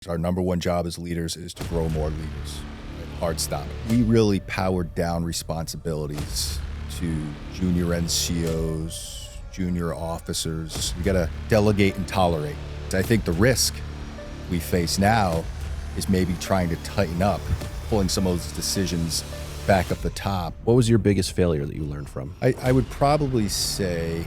Our number one job as leaders is to grow more leaders. Right? Hard stop. We really powered down responsibilities to junior NCOs, junior officers. You got to delegate and tolerate. I think the risk we face now is maybe trying to tighten up, pulling some of those decisions back up the top. What was your biggest failure that you learned from? I would probably say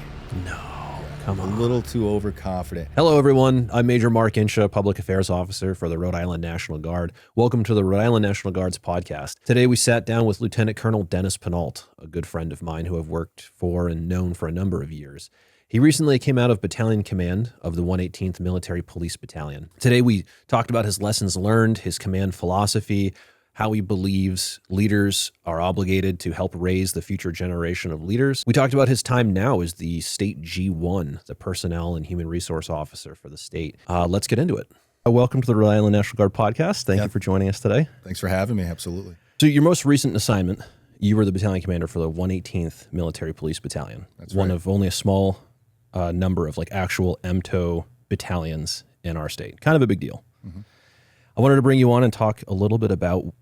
Come on. a little too overconfident. Hello, everyone. I'm Major Mark Insha, Public Affairs Officer for the Rhode Island National Guard. Welcome to the Rhode Island National Guard's podcast. Today, we sat down with Lieutenant Colonel Dennis Pineault, a good friend of mine who I've worked for and known for a number of years. He recently came out of Battalion Command of the 118th Military Police Battalion. Today, we talked about his lessons learned, his command philosophy, how he believes leaders are obligated to help raise the future generation of leaders. We talked about his time now as the state G1, the Personnel and Human Resource Officer for the state. Let's get into it. Welcome to the Rhode Island National Guard podcast. Thank you for joining us today. Thanks for having me. Absolutely. So your most recent assignment, you were the battalion commander for the 118th Military Police Battalion. That's one right. of only a small number of actual MTO battalions in our state. Kind of a big deal. Mm-hmm. I wanted to bring you on and talk a little bit about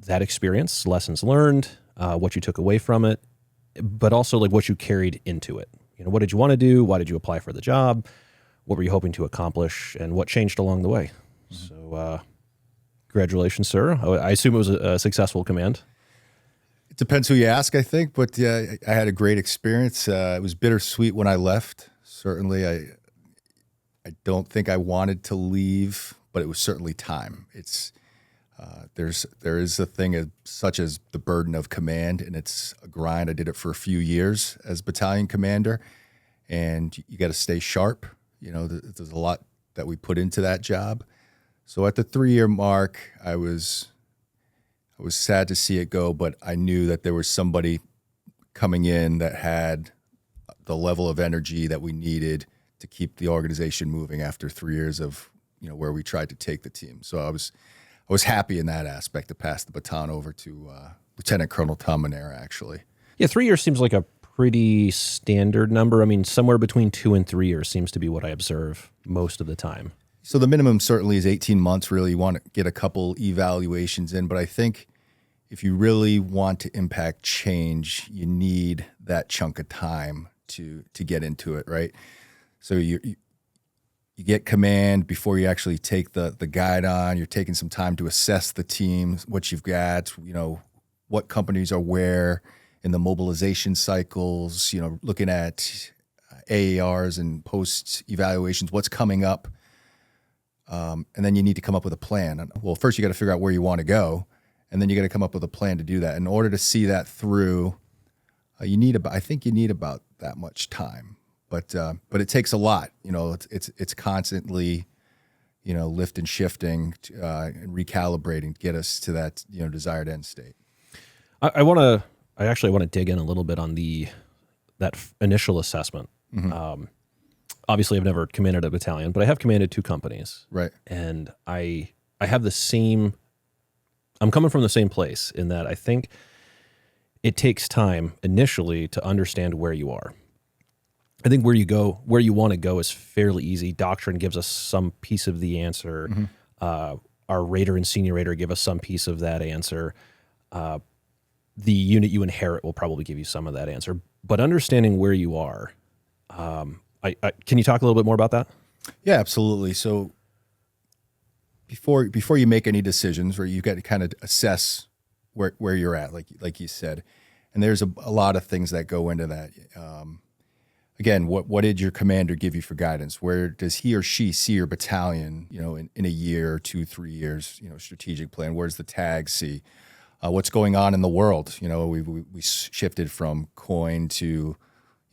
that experience, lessons learned, what you took away from it, but also what you carried into it. What did you want to do? Why did you apply for the job? What were you hoping to accomplish? And what changed along the way? Mm-hmm. So congratulations, sir. I assume it was a successful command. It depends who you ask, I think, but yeah, I had a great experience. It was bittersweet when I left. Certainly, I don't think I wanted to leave, but it was certainly time. There is a thing such as the burden of command, and it's a grind. I did it for a few years as battalion commander, and you got to stay sharp. There's a lot that we put into that job. So at the 3-year mark, I was sad to see it go, but I knew that there was somebody coming in that had the level of energy that we needed to keep the organization moving after 3 years of where we tried to take the team. So I was happy in that aspect to pass the baton over to Lieutenant Colonel Tom Manera, actually. Yeah, 3 years seems like a pretty standard number. I mean, somewhere between 2 and 3 years seems to be what I observe most of the time. So the minimum certainly is 18 months. Really, you want to get a couple evaluations in, but I think if you really want to impact change, you need that chunk of time to get into it, right? So you get command before you actually take the guide on. You're taking some time to assess the team, what you've got, what companies are where in the mobilization cycles, looking at AARs and post-evaluations, what's coming up. And then you need to come up with a plan. Well, first you got to figure out where you want to go, and then you got to come up with a plan to do that. In order to see that through, I think you need about that much time. But it takes a lot. It's constantly, lift and shifting and recalibrating to get us to that desired end state. I actually want to dig in a little bit on that initial assessment. Mm-hmm. Obviously, I've never commanded a battalion, but I have commanded 2 companies. Right. And I have I'm coming from the same place in that I think it takes time initially to understand where you are. I think where you want to go is fairly easy. Doctrine gives us some piece of the answer. Mm-hmm. Our rater and senior rater give us some piece of that answer. The unit you inherit will probably give you some of that answer. But understanding where you are, can you talk a little bit more about that? Yeah, absolutely. So before you make any decisions, where you've got to kind of assess where you're at, like you said, and there's a lot of things that go into that. Again, what did your commander give you for guidance? Where does he or she see your battalion, in a year, 2, 3 years, strategic plan? Where's the tag see? What's going on in the world? We shifted from COIN to,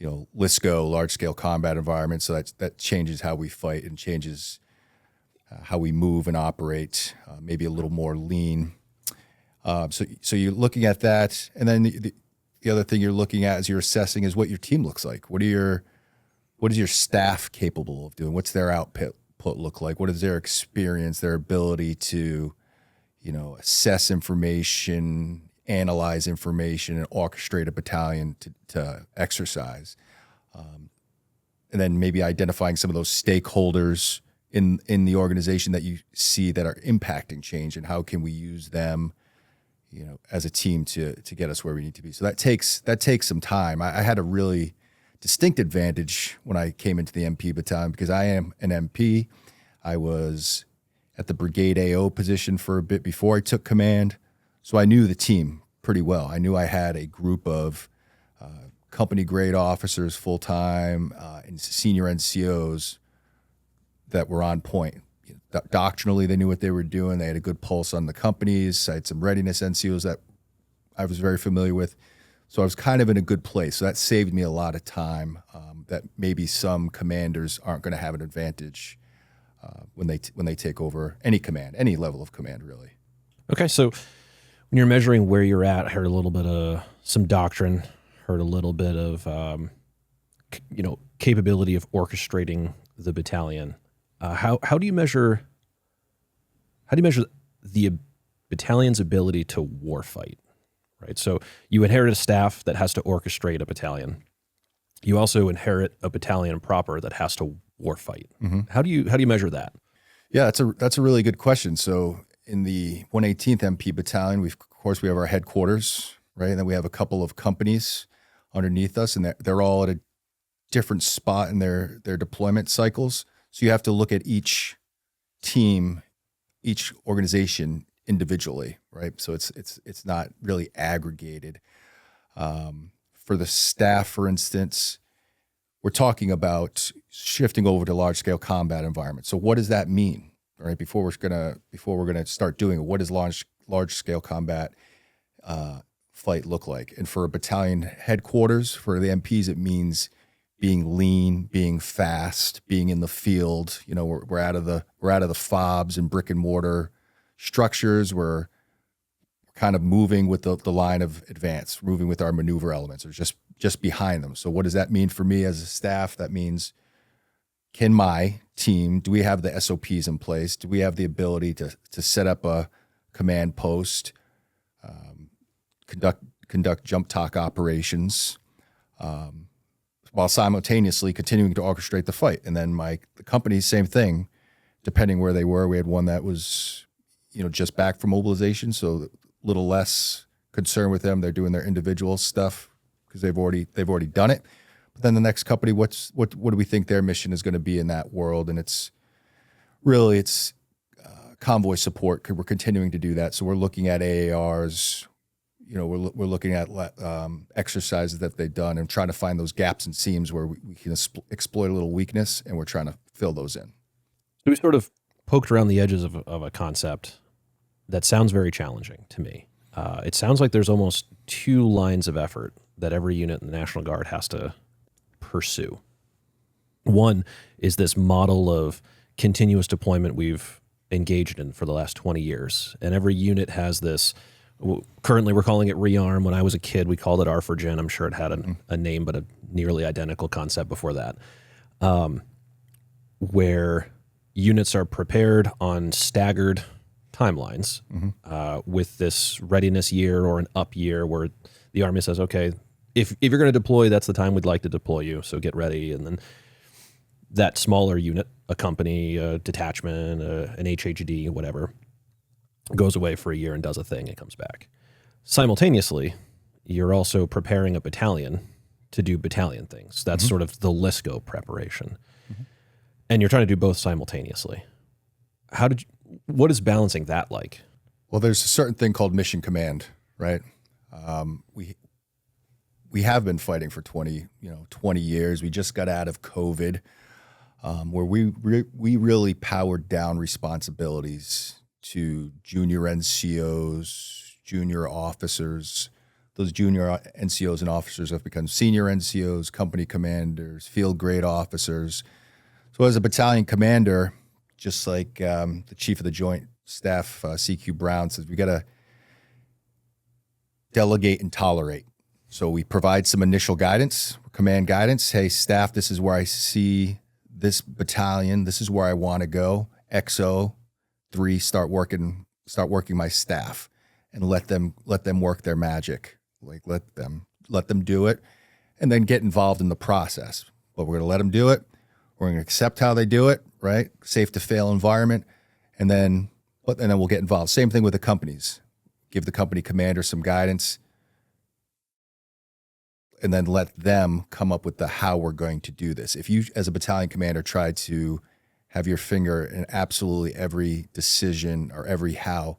LISCO, large-scale combat environment. So that changes how we fight and changes how we move and operate, maybe a little more lean. So you're looking at that. And then the other thing you're looking at as you're assessing is what your team looks like. What is your staff capable of doing? What's their output look like? What is their experience, their ability to, assess information, analyze information, and orchestrate a battalion to exercise? And then maybe identifying some of those stakeholders in the organization that you see that are impacting change, and how can we use them, as a team to get us where we need to be. So that takes some time. I had a really distinct advantage when I came into the MP battalion because I am an MP. I was at the brigade AO position for a bit before I took command, so I knew the team pretty well. I knew I had a group of company grade officers full-time and senior NCOs that were on point. Doctrinally, they knew what they were doing. They had a good pulse on the companies. I had some readiness NCOs that I was very familiar with. So I was kind of in a good place. So that saved me a lot of time that maybe some commanders aren't going to have an advantage when they take over any command, any level of command, really. Okay, so when you're measuring where you're at, I heard a little bit of some doctrine, heard a little bit of capability of orchestrating the battalion. How do you measure the battalion's ability to warfight? Right. So you inherit a staff that has to orchestrate a battalion. You also inherit a battalion proper that has to warfight. Mm-hmm. How do you measure that? Yeah, that's a really good question. So in the 118th MP battalion, we have our headquarters, right? And then we have a couple of companies underneath us, and they're all at a different spot in their deployment cycles. So you have to look at each team, each organization individually, right? So it's not really aggregated. For the staff, for instance, we're talking about shifting over to large scale combat environments. So what does that mean, right? Before we're gonna start doing it, what does large scale combat fight look like? And for a battalion headquarters, for the MPs, it means being lean, being fast, being in the field. We're out of the fobs and brick and mortar structures. We're kind of moving with the line of advance, moving with our maneuver elements, or just behind them. So what does that mean for me as a staff? That means, can my team, do we have the SOPs in place? Do we have the ability to set up a command post, conduct jump talk operations, while simultaneously continuing to orchestrate the fight? And then the company, same thing, depending where they were. We had one that was, just back from mobilization, so a little less concern with them. They're doing their individual stuff because they've already done it. But then the next company, what do we think their mission is going to be in that world? And it's convoy support. We're continuing to do that. So we're looking at AARs. We're looking at exercises that they've done and trying to find those gaps and seams where we can exploit a little weakness, and we're trying to fill those in. So we sort of poked around the edges of a concept that sounds very challenging to me. It sounds like there's almost two lines of effort that every unit in the National Guard has to pursue. One is this model of continuous deployment we've engaged in for the last 20 years. And every unit has this. Currently, we're calling it rearm. When I was a kid, we called it ARFRGen. I'm sure it had a name, but a nearly identical concept before that, where units are prepared on staggered timelines with this readiness year or an up year where the Army says, okay, if you're going to deploy, that's the time we'd like to deploy you, so get ready. And then that smaller unit, a company, a detachment, an HHD, whatever, goes away for a year and does a thing and comes back. Simultaneously, you're also preparing a battalion to do battalion things. That's sort of the LISCO preparation. And you're trying to do both simultaneously. What is balancing that like? Well, there's a certain thing called mission command, right? We have been fighting for 20 years. We just got out of COVID, where we really powered down responsibilities to junior NCOs, junior officers. Those junior NCOs and officers have become senior NCOs, company commanders, field grade officers. So as a battalion commander, just like the chief of the Joint Staff, CQ Brown, says, we got to delegate and tolerate. So we provide some initial guidance, command guidance. Hey, staff, this is where I see this battalion. This is where I want to go. XO3, start working my staff, and let them work their magic. Like let them do it, and then get involved in the process. But we're going to let them do it. We're going to accept how they do it, right? Safe to fail environment. And then we'll get involved. Same thing with the companies. Give the company commander some guidance and then let them come up with the how we're going to do this. If you, as a battalion commander, try to have your finger in absolutely every decision or every how,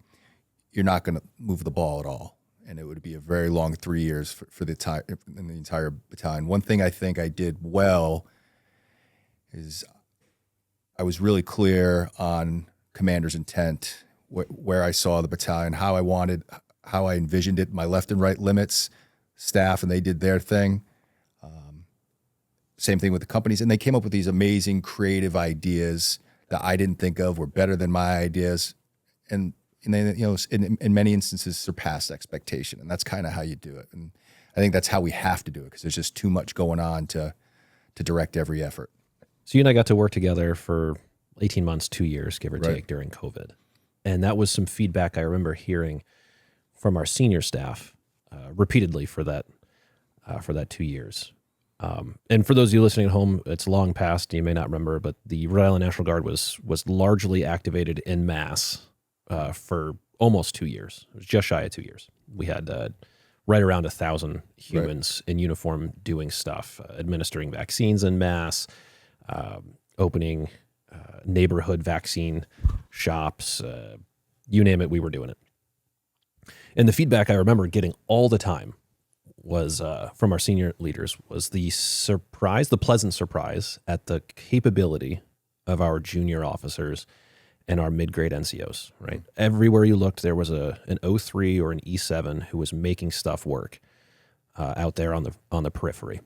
you're not going to move the ball at all. And it would be a very long 3 years for the entire battalion. One thing I think I did well is I was really clear on commander's intent, where I saw the battalion, how I envisioned it, my left and right limits, staff, and they did their thing. Same thing with the companies. And they came up with these amazing creative ideas that I didn't think of, were better than my ideas. And they, in many instances, surpassed expectation. And that's kind of how you do it. And I think that's how we have to do it, because there's just too much going on to direct every effort. So you and I got to work together for 18 months, 2 years, give or take, during COVID. And that was some feedback I remember hearing from our senior staff repeatedly for that 2 years. And for those of you listening at home, it's long past, you may not remember, but the Rhode Island National Guard was largely activated en masse for almost 2 years. It was just shy of 2 years. We had right around 1,000 humans in uniform doing stuff, administering vaccines en masse, opening neighborhood vaccine shops, you name it, we were doing it. And the feedback I remember getting all the time was from our senior leaders was the pleasant surprise at the capability of our junior officers and our mid-grade NCOs, right? Everywhere you looked, there was an O3 or an E7 who was making stuff work out there on the periphery.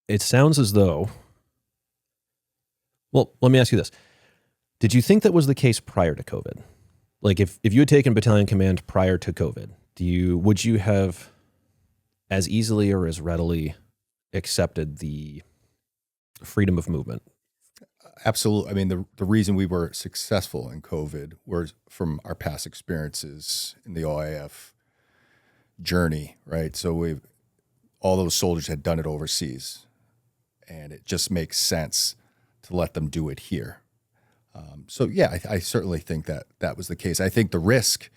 It sounds as though, well, let me ask you this. Did you think that was the case prior to COVID? Like if you had taken battalion command prior to COVID, would you have as easily or as readily accepted the freedom of movement? Absolutely. I mean, the reason we were successful in COVID was from our past experiences in the OIF journey, right? So all those soldiers had done it overseas, and it just makes sense to let them do it here. So yeah, I certainly think that was the case. I think the risk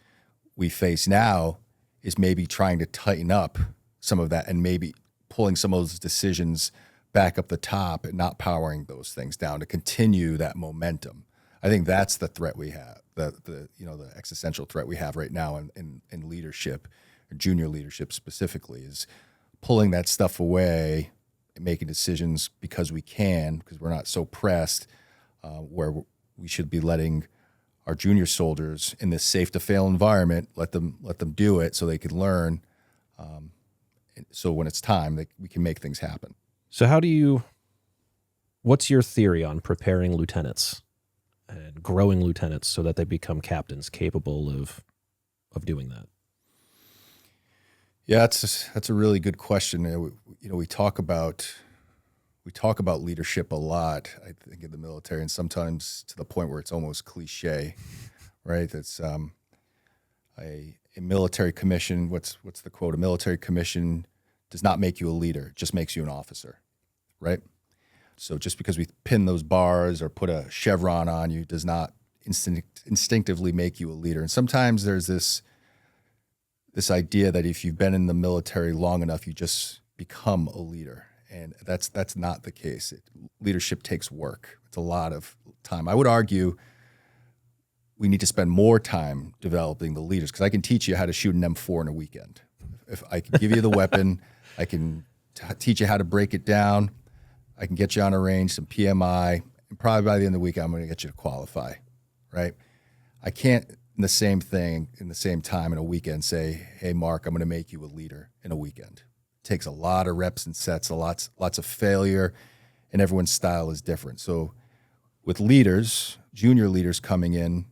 we face now is maybe trying to tighten up some of that and maybe pulling some of those decisions back up the top and not powering those things down to continue that momentum. I think that's the threat we have, the existential threat we have right now in leadership, junior leadership specifically, is pulling that stuff away and making decisions because we can, because we're not so pressed, where we should be letting our junior soldiers in this safe to fail environment, let them do it so they can learn. So when it's time, we can make things happen. So what's your theory on preparing lieutenants and growing lieutenants so that they become captains capable of doing that? Yeah, that's a really good question. We talk about leadership a lot, I think, in the military, and sometimes to the point where it's almost cliche, right? That's a military commission. What's the quote? A military commission does not make you a leader; it just makes you an officer, right? So just because we pin those bars or put a chevron on you does not instinctively make you a leader. And sometimes there's this idea that if you've been in the military long enough, you just become a leader. And that's not the case. Leadership takes work. It's a lot of time. I would argue we need to spend more time developing the leaders, because I can teach you how to shoot an M4 in a weekend. If I can give you the weapon, I can teach you how to break it down. I can get you on a range, some PMI, and probably by the end of the week, I'm going to get you to qualify, right? I can't, in the same time in a weekend, say, hey, Mark, I'm going to make you a leader in a weekend. Takes a lot of reps and sets, lots of failure, and everyone's style is different. So with leaders, junior leaders coming in,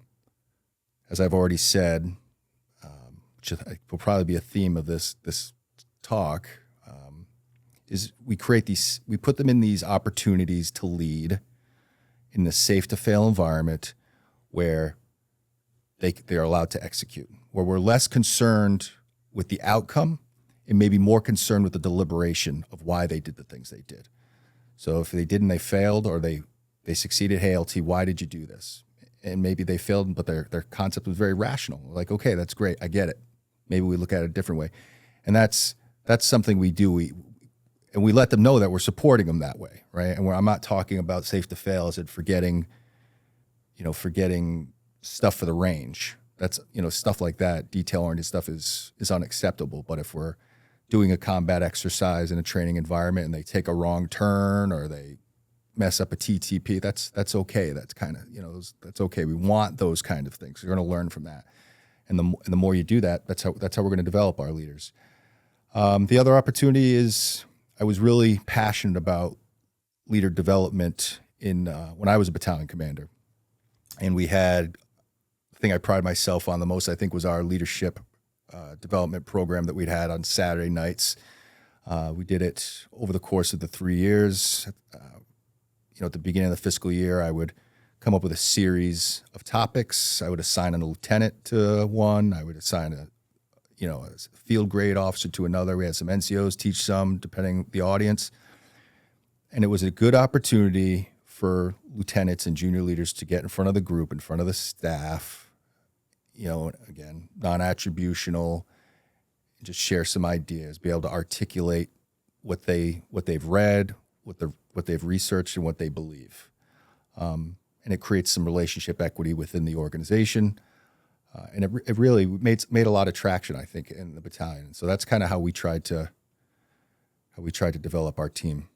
as I've already said, which will probably be a theme of this talk, is we put them in these opportunities to lead in the safe to fail environment where they are allowed to execute, where we're less concerned with the outcome and maybe more concerned with the deliberation of why they did the things they did. So if they didn't, they failed, or they succeeded. Hey, LT, why did you do this? And maybe they failed, but their concept was very rational. Like, okay, that's great. I get it. Maybe we look at it a different way. And that's something we do. And we let them know that we're supporting them that way, right? And I'm not talking about safe to fail as in forgetting stuff for the range. That's, stuff like that, detail-oriented stuff is unacceptable. But if we're doing a combat exercise in a training environment and they take a wrong turn or they mess up a TTP, that's okay. That's kind of, that's okay. We want those kind of things. You're going to learn from that. And the more you do that, that's how we're going to develop our leaders. The other opportunity is I was really passionate about leader development when I was a battalion commander. And we had, the thing I pride myself on the most, I think, was our leadership development program that we'd had on Saturday nights. We did it over the course of the 3 years. At the beginning of the fiscal year, I would come up with a series of topics. I would assign a lieutenant to one. I would assign a field grade officer to another. We had some NCOs teach some, depending the audience. And it was a good opportunity for lieutenants and junior leaders to get in front of the group, in front of the staff, again, non-attributional, just share some ideas, be able to articulate what they've read, what they've researched, and what they believe. And it creates some relationship equity within the organization. And it really made a lot of traction, I think, in the battalion. So that's kind of how we tried to develop our team.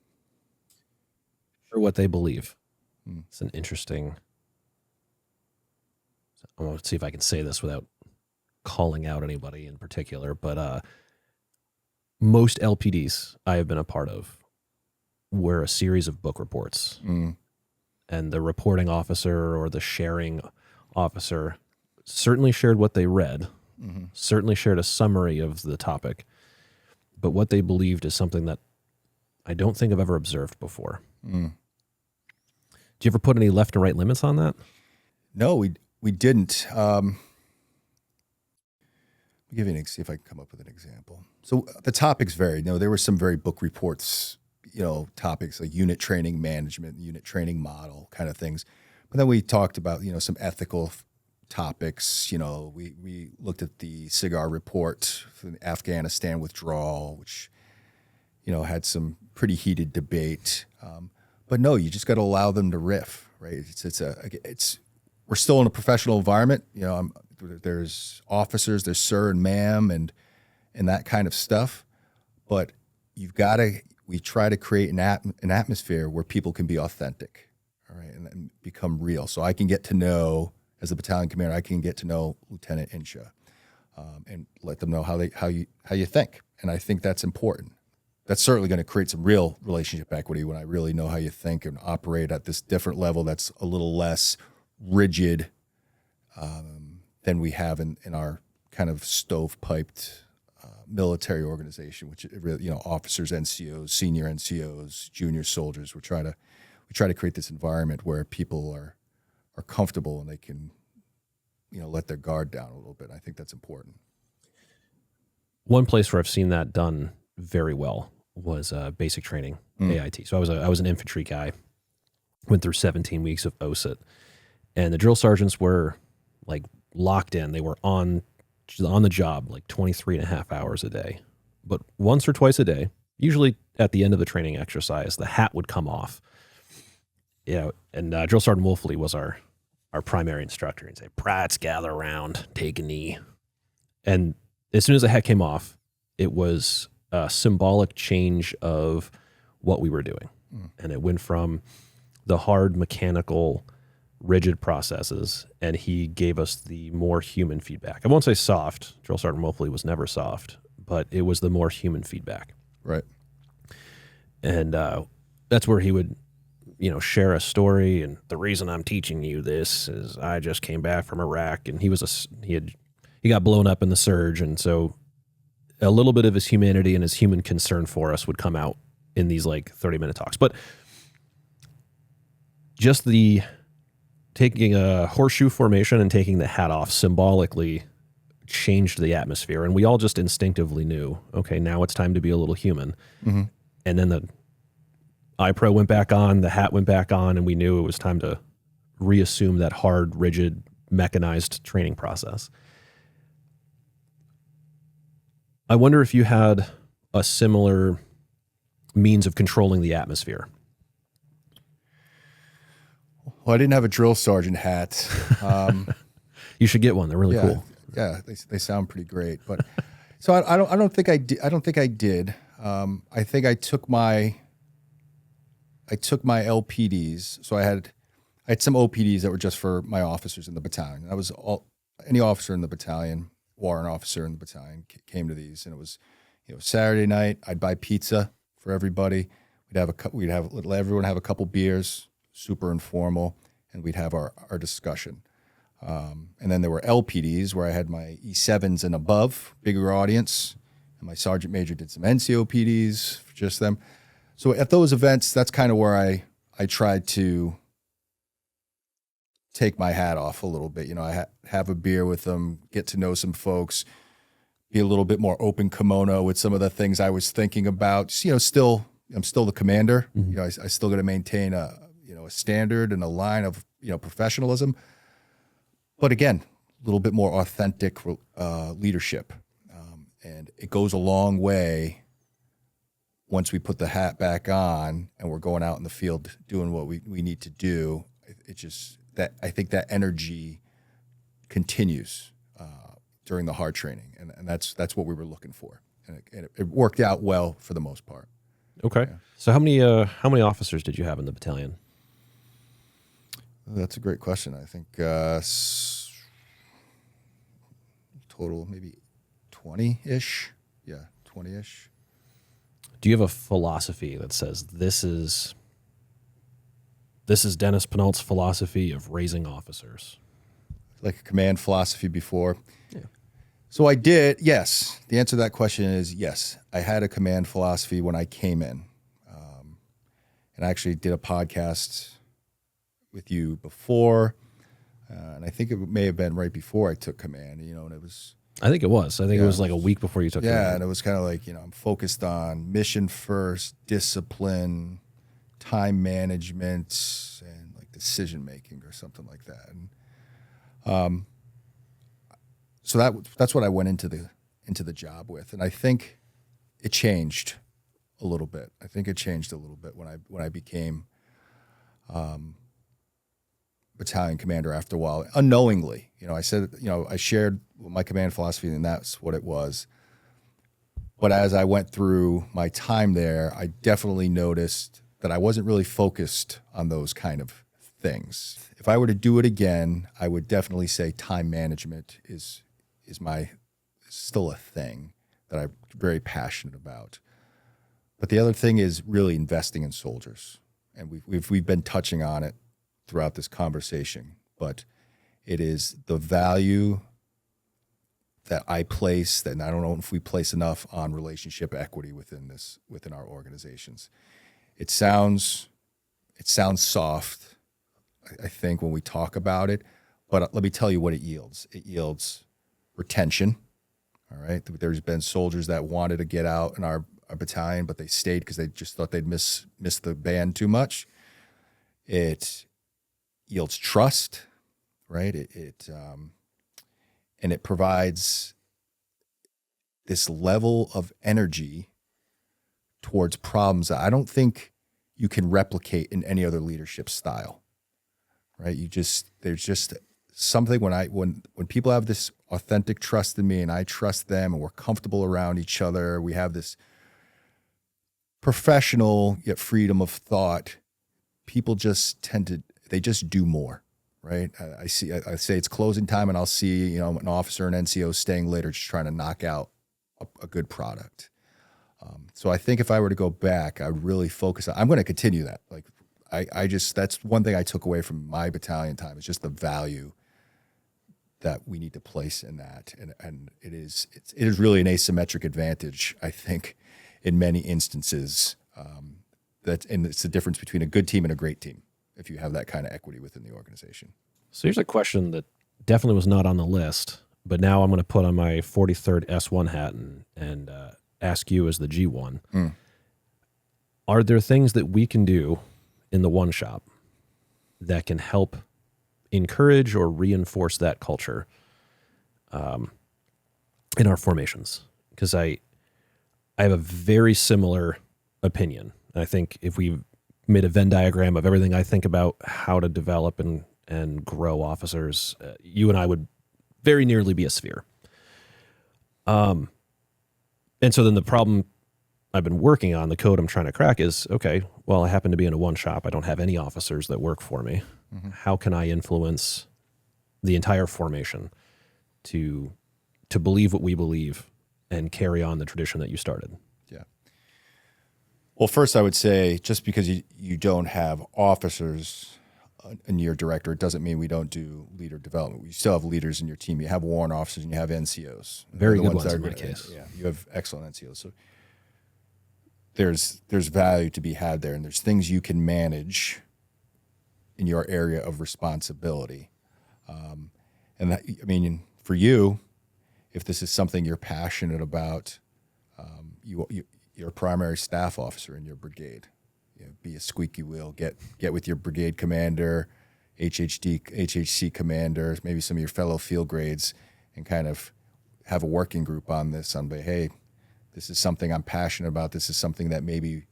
Or what they believe. It's an interesting. I want to see if I can say this without calling out anybody in particular, but most LPDs I have been a part of were a series of book reports, and the reporting officer or the sharing officer certainly shared what they read, certainly shared a summary of the topic, but what they believed is something that I don't think I've ever observed before. Do you ever put any left and right limits on that? No, we didn't. Let me give you see if I can come up with an example. So the topics varied. There were some very book reports, topics like unit training management, unit training model kind of things. But then we talked about, some ethical topics. We looked at the cigar report for the Afghanistan withdrawal, which, had some pretty heated debate. But no, you just got to allow them to riff, right? We're still in a professional environment. There's officers, there's sir and ma'am, and that kind of stuff. But we try to create an atmosphere where people can be authentic, all right, and become real. So I can get to know, as a battalion commander, I can get to know Lieutenant Insha, and let them know how you think. And I think that's important. That's certainly going to create some real relationship equity when I really know how you think and operate at this different level that's a little less rigid than we have in our kind of stovepiped military organization, which really, officers, NCOs, senior NCOs, junior soldiers. We try to create this environment where people are comfortable and they can, let their guard down a little bit. I think that's important. One place where I've seen that done very well was basic training, AIT. So I was an infantry guy, went through 17 weeks of OSIT, and the drill sergeants were like locked in. They were on the job like 23 and a half hours a day. But once or twice a day, usually at the end of the training exercise, the hat would come off. And Drill Sergeant Wolfley was our primary instructor. He'd say, "Brats, gather around, take a knee." And as soon as the hat came off, it was a symbolic change of what we were doing. And it went from the hard mechanical rigid processes, and he gave us the more human feedback. I won't say soft. Drill Sergeant Wolfley was never soft, but it was the more human feedback. Right. And that's where he would, share a story. And the reason I'm teaching you this is I just came back from Iraq, and he got blown up in the surge, and so a little bit of his humanity and his human concern for us would come out in these like 30-minute talks. But just the taking a horseshoe formation and taking the hat off symbolically changed the atmosphere. And we all just instinctively knew, okay, now it's time to be a little human. And then iPro went back on, the hat went back on, and we knew it was time to reassume that hard, rigid, mechanized training process. I wonder if you had a similar means of controlling the atmosphere. Well, I didn't have a drill sergeant hat. You should get one. They're really cool. Yeah, they sound pretty great. But so I don't think I did. I don't think I did. I think I took my LPDs. So I had some OPDs that were just for my officers in the battalion. That was any officer in the battalion, warrant officer in the battalion came to these, and it was, Saturday night. I'd buy pizza for everybody. We'd let everyone have a couple beers, super informal, and we'd have our discussion. And then there were LPDs where I had my E7s and above, bigger audience, and my sergeant major did some NCOPDs for just them. So at those events, that's kind of where I tried to take my hat off a little bit. I have a beer with them, get to know some folks, be a little bit more open kimono with some of the things I was thinking about. I'm still the commander. Mm-hmm. I still got to maintain a standard and a line of, professionalism. But again, a little bit more authentic leadership. And it goes a long way once we put the hat back on and we're going out in the field doing what we need to do. I think that energy continues during the hard training, and that's what we were looking for, and it worked out well for the most part. Okay, yeah. So how many officers did you have in the battalion? That's a great question. I think total maybe 20-ish. Yeah, 20-ish. Do you have a philosophy that says this is Dennis Pineault's philosophy of raising officers? Like a command philosophy before? Yeah. So I did, yes. The answer to that question is yes. I had a command philosophy when I came in. And I actually did a podcast with you before. And I think it may have been right before I took command, and it was... I think it was. I think it was like a week before you took command. Yeah, and it was kind of like, I'm focused on mission first, discipline, time management, and like decision making or something like that. And so that's what I went into the job with, and I think it changed a little bit. I think it changed a little bit when I became battalion commander after a while, unknowingly. I said, I shared my command philosophy, and that's what it was. But as I went through my time there, I definitely noticed that I wasn't really focused on those kind of things. If I were to do it again, I would definitely say time management is still a thing that I'm very passionate about. But the other thing is really investing in soldiers, and we've been touching on it throughout this conversation. But it is the value that I place, that I don't know if we place enough on relationship equity within our organizations. It sounds soft, I think, when we talk about it, but let me tell you what it yields. It yields retention. All right. There's been soldiers that wanted to get out in our battalion, but they stayed because they just thought they'd miss the band too much. It yields trust, right? And it provides this level of energy towards problems that I don't think you can replicate in any other leadership style, right? There's just something when people have this authentic trust in me and I trust them and we're comfortable around each other, we have this professional yet freedom of thought, people just they just do more, right? I say it's closing time and I'll see, an officer and NCO staying later just trying to knock out a good product. So I think if I were to go back, I would really focus on, I'm going to continue that. Like that's one thing I took away from my battalion time, is just the value that we need to place in that. And it is really an asymmetric advantage, I think, in many instances. And it's the difference between a good team and a great team, if you have that kind of equity within the organization. So here's a question that definitely was not on the list, but now I'm going to put on my 43rd S1 hat and ask you as the G1. Are there things that we can do in the one shop that can help encourage or reinforce that culture in our formations? Because I have a very similar opinion. I think if we made a Venn diagram of everything I think about how to develop and grow officers, you and I would very nearly be a sphere. And so then the problem I've been working on, the code I'm trying to crack is, okay, well, I happen to be in a one shop. I don't have any officers that work for me. Mm-hmm. How can I influence the entire formation to believe what we believe and carry on the tradition that you started? Yeah. Well, first I would say just because you don't have officers in your director, it doesn't mean we don't do leader development. You still have leaders in your team. You have warrant officers and you have NCOs. Very good ones in my case. Yeah, you have excellent NCOs. So there's value to be had there, and there's things you can manage in your area of responsibility. And that, I mean, for you, if this is something you're passionate about, you're a primary staff officer in your brigade. You know, be a squeaky wheel. Get with your brigade commander, HHC commander, maybe some of your fellow field grades, and kind of have a working group on this. Hey, this is something I'm passionate about. This is something that maybe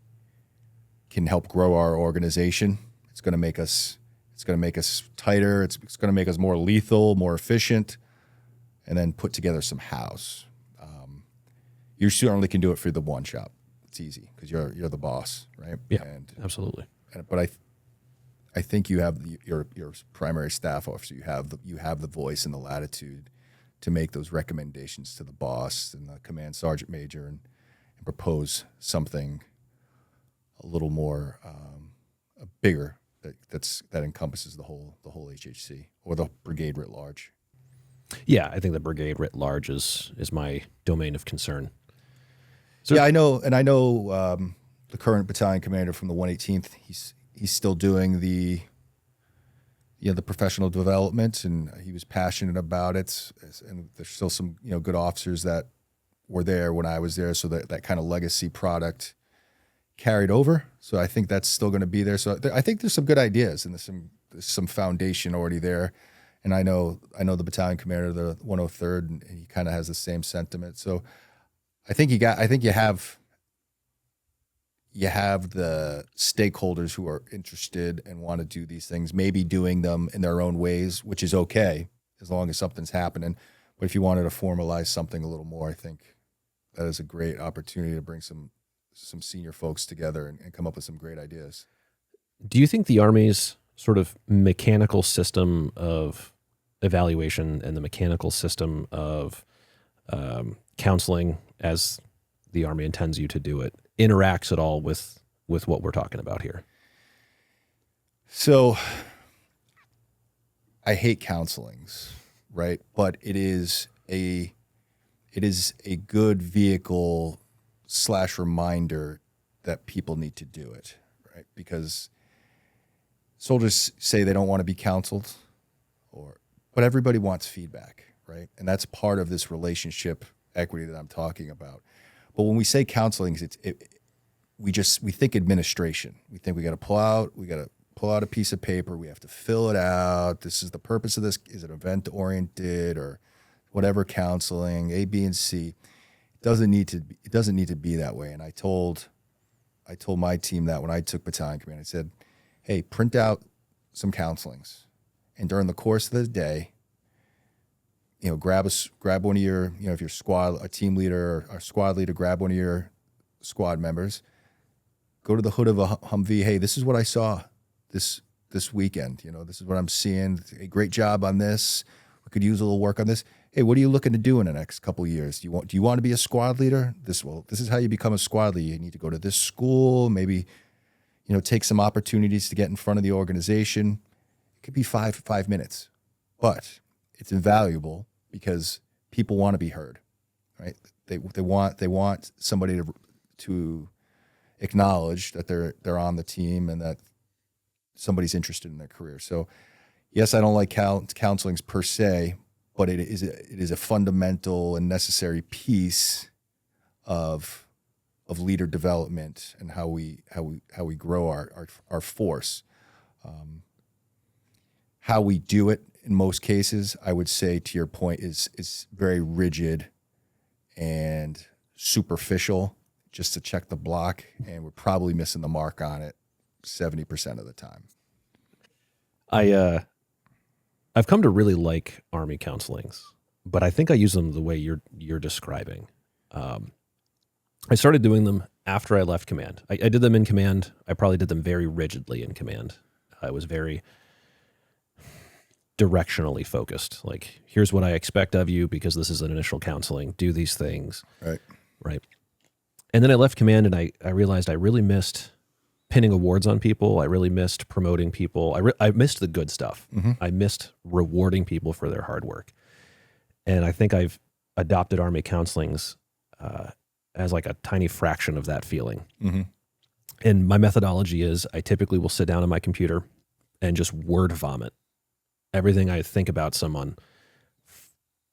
can help grow our organization. It's going to make us tighter. It's going to make us more lethal, more efficient, and then put together some house. You certainly can do it for the one shop. It's easy because you're the boss, right? Yeah, absolutely. But I think you have your primary staff officer. You have the voice and the latitude to make those recommendations to the boss and the command sergeant major and propose something a little more bigger that encompasses the whole HHC or the brigade writ large. Yeah, I think the brigade writ large is my domain of concern. So, yeah, I know the current battalion commander from the 118th. He's still doing the professional development, and he was passionate about it. And there's still some good officers that were there when I was there, so that kind of legacy product carried over. So I think that's still going to be there. So I think there's some good ideas and there's some foundation already there. And I know the battalion commander of the 103rd, and he kind of has the same sentiment. So I think you have the stakeholders who are interested and want to do these things, maybe doing them in their own ways, which is okay as long as something's happening. But if you wanted to formalize something a little more, I think that is a great opportunity to bring some senior folks together and come up with some great ideas. Do you think the Army's sort of mechanical system of evaluation and the mechanical system of counseling, as the Army intends you to do it, interacts at all with what we're talking about here? So I hate counselings, right? But it is a good vehicle / reminder that people need to do it, right? Because soldiers say they don't want to be counseled, but everybody wants feedback, right? And that's part of this relationship equity that I'm talking about. But when we say counseling, we think administration. We think we got to pull out a piece of paper. We have to fill it out. This is the purpose of this. Is it event oriented or whatever counseling, A, B, and C? It doesn't need to be that way. And I told my team that when I took battalion command, I said, hey, print out some counselings, and during the course of the day, grab one of your, if you're a team leader or squad leader, grab one of your squad members, go to the hood of a Humvee. Hey, this is what I saw this weekend. This is what I'm seeing. A great job on this. We could use a little work on this. Hey, what are you looking to do in the next couple of years? Do you want to be a squad leader? This is how you become a squad leader. You need to go to this school, maybe, take some opportunities to get in front of the organization. It could be five minutes, but it's invaluable because people want to be heard, right? They want somebody to acknowledge that they're on the team and that somebody's interested in their career. So, yes, I don't like counselings per se, but it is a fundamental and necessary piece of of leader development and how we grow our force. How we do it in most cases, I would say, to your point, is very rigid and superficial, just to check the block, and we're probably missing the mark on it 70% of the time. I've come to really like Army counselings, but I think I use them the way you're describing. I started doing them after I left command. I did them in command. I probably did them very rigidly in command. I was very directionally focused. Like, here's what I expect of you because this is an initial counseling. Do these things. Right. And then I left command, and I realized I really missed pinning awards on people. I really missed promoting people. I missed the good stuff. Mm-hmm. I missed rewarding people for their hard work. And I think I've adopted Army counselings as like a tiny fraction of that feeling. Mm-hmm. And my methodology is I typically will sit down on my computer and just word vomit everything I think about someone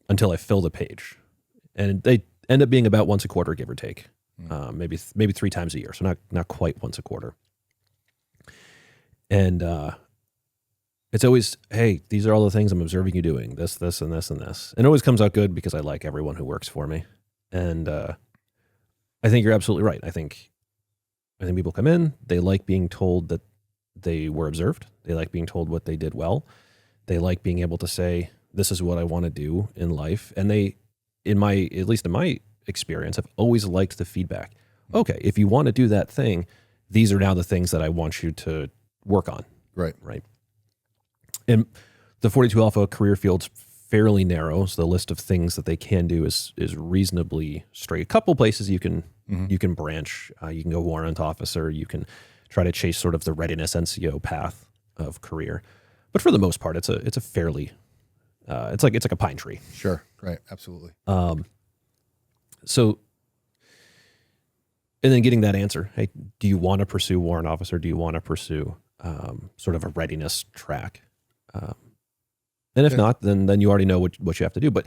until I fill the page. And they end up being about once a quarter, give or take. Maybe 3 times a year. So not quite once a quarter. And it's always, hey, these are all the things I'm observing you doing, this, and this, and this. And it always comes out good because I like everyone who works for me. And I think you're absolutely right. I think people come in, they like being told that they were observed. They like being told what they did well. They like being able to say, this is what I want to do in life. And they, at least in my experience, I've always liked the feedback. Okay, if you want to do that thing, these are now the things that I want you to work on. Right. And the 42 Alpha career field's fairly narrow, so the list of things that they can do is reasonably straight. A couple places you can branch. You can go warrant officer. You can try to chase sort of the readiness NCO path of career. But for the most part, it's a fairly it's like a pine tree. Sure. Right. Absolutely. So, and then getting that answer, hey, do you want to pursue warrant officer? Do you want to pursue sort of a readiness track? And if not, then you already know what you have to do. But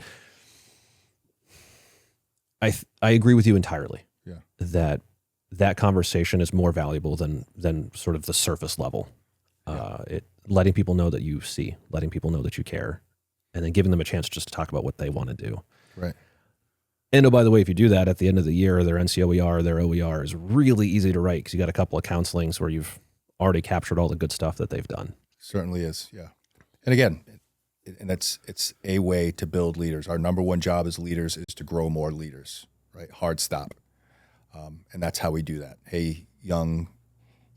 I agree with you entirely. Yeah. That conversation is more valuable than sort of the surface level. Letting people know that you see, letting people know that you care, and then giving them a chance just to talk about what they want to do. Right. And oh, by the way, if you do that at the end of the year, their NCOER, their OER is really easy to write because you got a couple of counselings where you've already captured all the good stuff that they've done. Certainly is, yeah. And again, it's a way to build leaders. Our number one job as leaders is to grow more leaders, right? Hard stop. And that's how we do that. Hey, young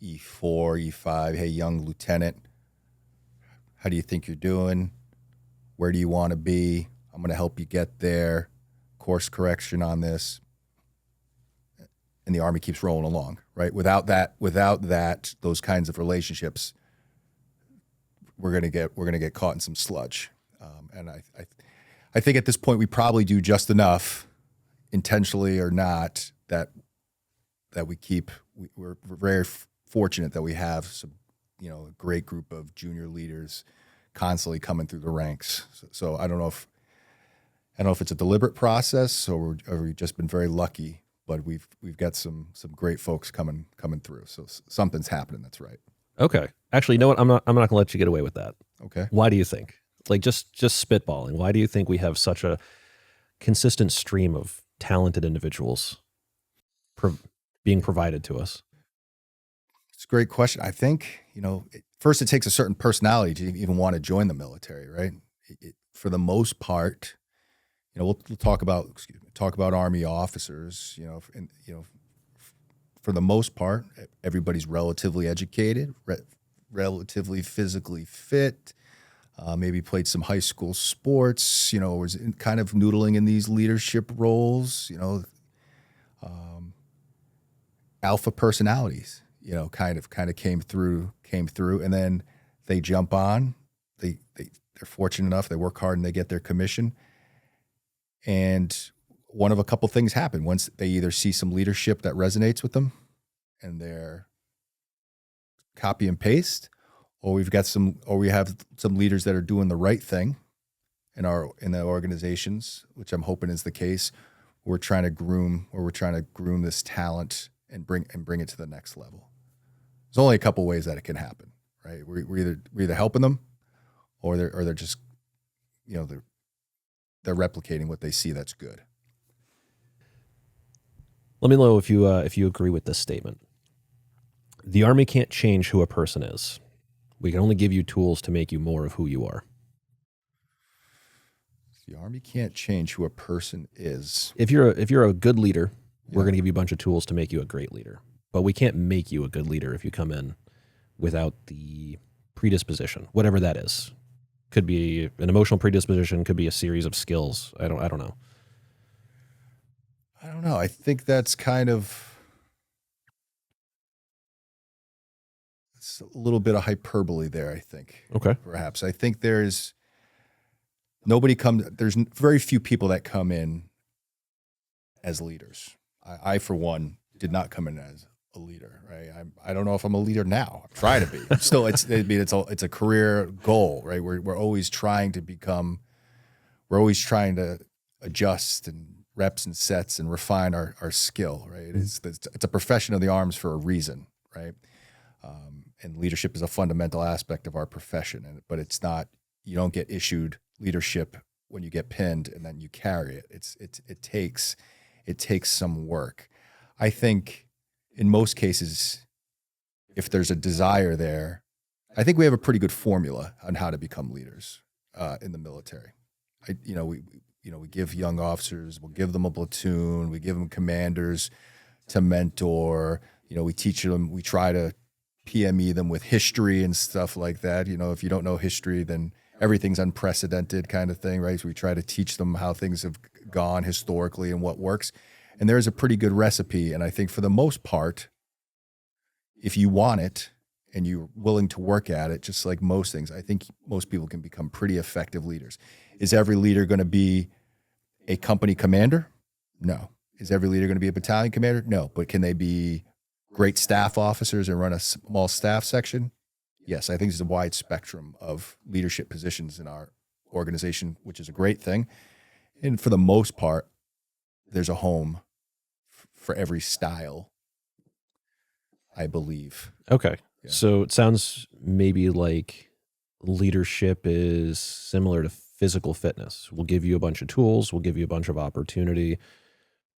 E4, E5, hey, young lieutenant, how do you think you're doing? Where do you want to be? I'm going to help you get there. Course correction on this. And the Army keeps rolling along, right? Without that, those kinds of relationships, we're gonna get caught in some sludge. And I think at this point we probably do just enough, intentionally or not, that we're very fortunate that we have some, a great group of junior leaders constantly coming through the ranks. So I don't know if it's a deliberate process or we've just been very lucky, but we've got some great folks coming through. So something's happening. That's right. Okay. Actually, you know what? I'm not going to let you get away with that. Okay. Why do you think? Like just spitballing. Why do you think we have such a consistent stream of talented individuals being provided to us? It's a great question. I think, first it takes a certain personality to even want to join the military, right? For the most part, we'll talk about Army officers, for the most part, everybody's relatively educated, relatively physically fit, maybe played some high school sports, was kind of noodling in these leadership roles, alpha personalities, kind of came through, and then they jump on, they're fortunate enough, they work hard and they get their commission. And one of a couple things happen. Once they either see some leadership that resonates with them and they're copy and paste, or we have some leaders that are doing the right thing in the organizations, which I'm hoping is the case, we're trying to groom this talent and bring it to the next level. There's only a couple ways that it can happen, right? We're either helping them, or they're just, they're replicating what they see that's good. Let me know if you agree with this statement. The Army can't change who a person is. We can only give you tools to make you more of who you are. The Army can't change who a person is. If you're a good leader, we're going to give you a bunch of tools to make you a great leader. But we can't make you a good leader if you come in without the predisposition, whatever that is. Could be an emotional predisposition, could be a series of skills. I don't know. I don't know. I think that's kind of, it's a little bit of hyperbole there, I think. Okay. Perhaps. I think there's very few people that come in as leaders. I for one, did not come in as a leader, right? I don't know if I'm a leader now. I'm trying to be. Still, it's a career goal, right? We're always trying to adjust and reps and sets and refine our skill, right? It's a profession of the arms for a reason, right? And leadership is a fundamental aspect of our profession, but it's not. You don't get issued leadership when you get pinned and then you carry it. It takes some work. I think in most cases, if there's a desire there, I think we have a pretty good formula on how to become leaders in the military. We give young officers, we'll give them a platoon, we give them commanders to mentor. We teach them, we try to PME them with history and stuff like that. If you don't know history, then everything's unprecedented kind of thing, right? So we try to teach them how things have gone historically and what works. And there's a pretty good recipe. And I think for the most part, if you want it and you're willing to work at it, just like most things, I think most people can become pretty effective leaders. Is every leader going to be a company commander? No. Is every leader going to be a battalion commander? No. But can they be great staff officers and run a small staff section? Yes. I think there's a wide spectrum of leadership positions in our organization, which is a great thing. And for the most part, there's a home for every style, I believe. Okay. Yeah. So it sounds maybe like leadership is similar to physical fitness. We'll give you a bunch of tools. We'll give you a bunch of opportunity.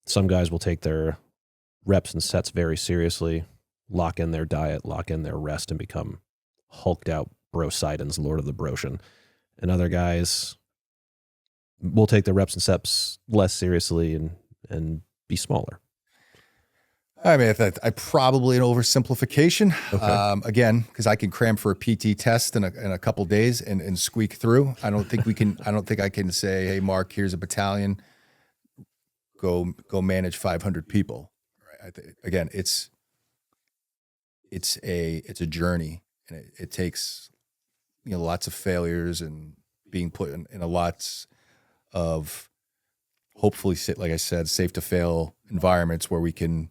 Some guys will take their reps and sets very seriously, lock in their diet, lock in their rest, and become hulked out Brosidens, Lord of the Broshan. And other guys will take their reps and sets less seriously and be smaller. I mean, I probably an oversimplification. Okay. Again, because I can cram for a PT test in a couple days and squeak through. I don't think we can. I don't think I can say, "Hey, Mark, here's a battalion. Go manage 500 people." Right? Again, it's a journey, and it takes lots of failures and being put in a lots of hopefully, like I said, safe to fail environments where we can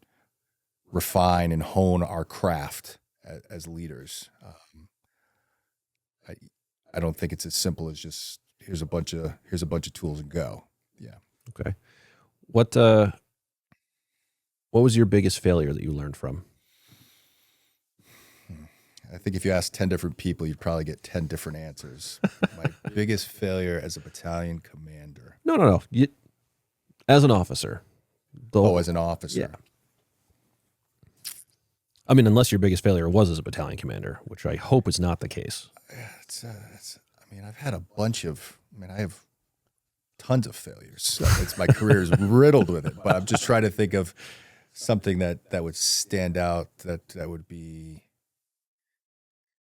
refine and hone our craft as leaders. I don't think it's as simple as just here's a bunch of tools and go. Yeah. Okay. What was your biggest failure that you learned from? I think if you ask 10 different people, you'd probably get 10 different answers. My biggest failure as a battalion commander. No. As an officer. As an officer. Yeah. I mean, unless your biggest failure was as a battalion commander, which I hope is not the case. I've had a bunch of. I have tons of failures. So my career is riddled with it. But I'm just trying to think of something that would stand out, that would be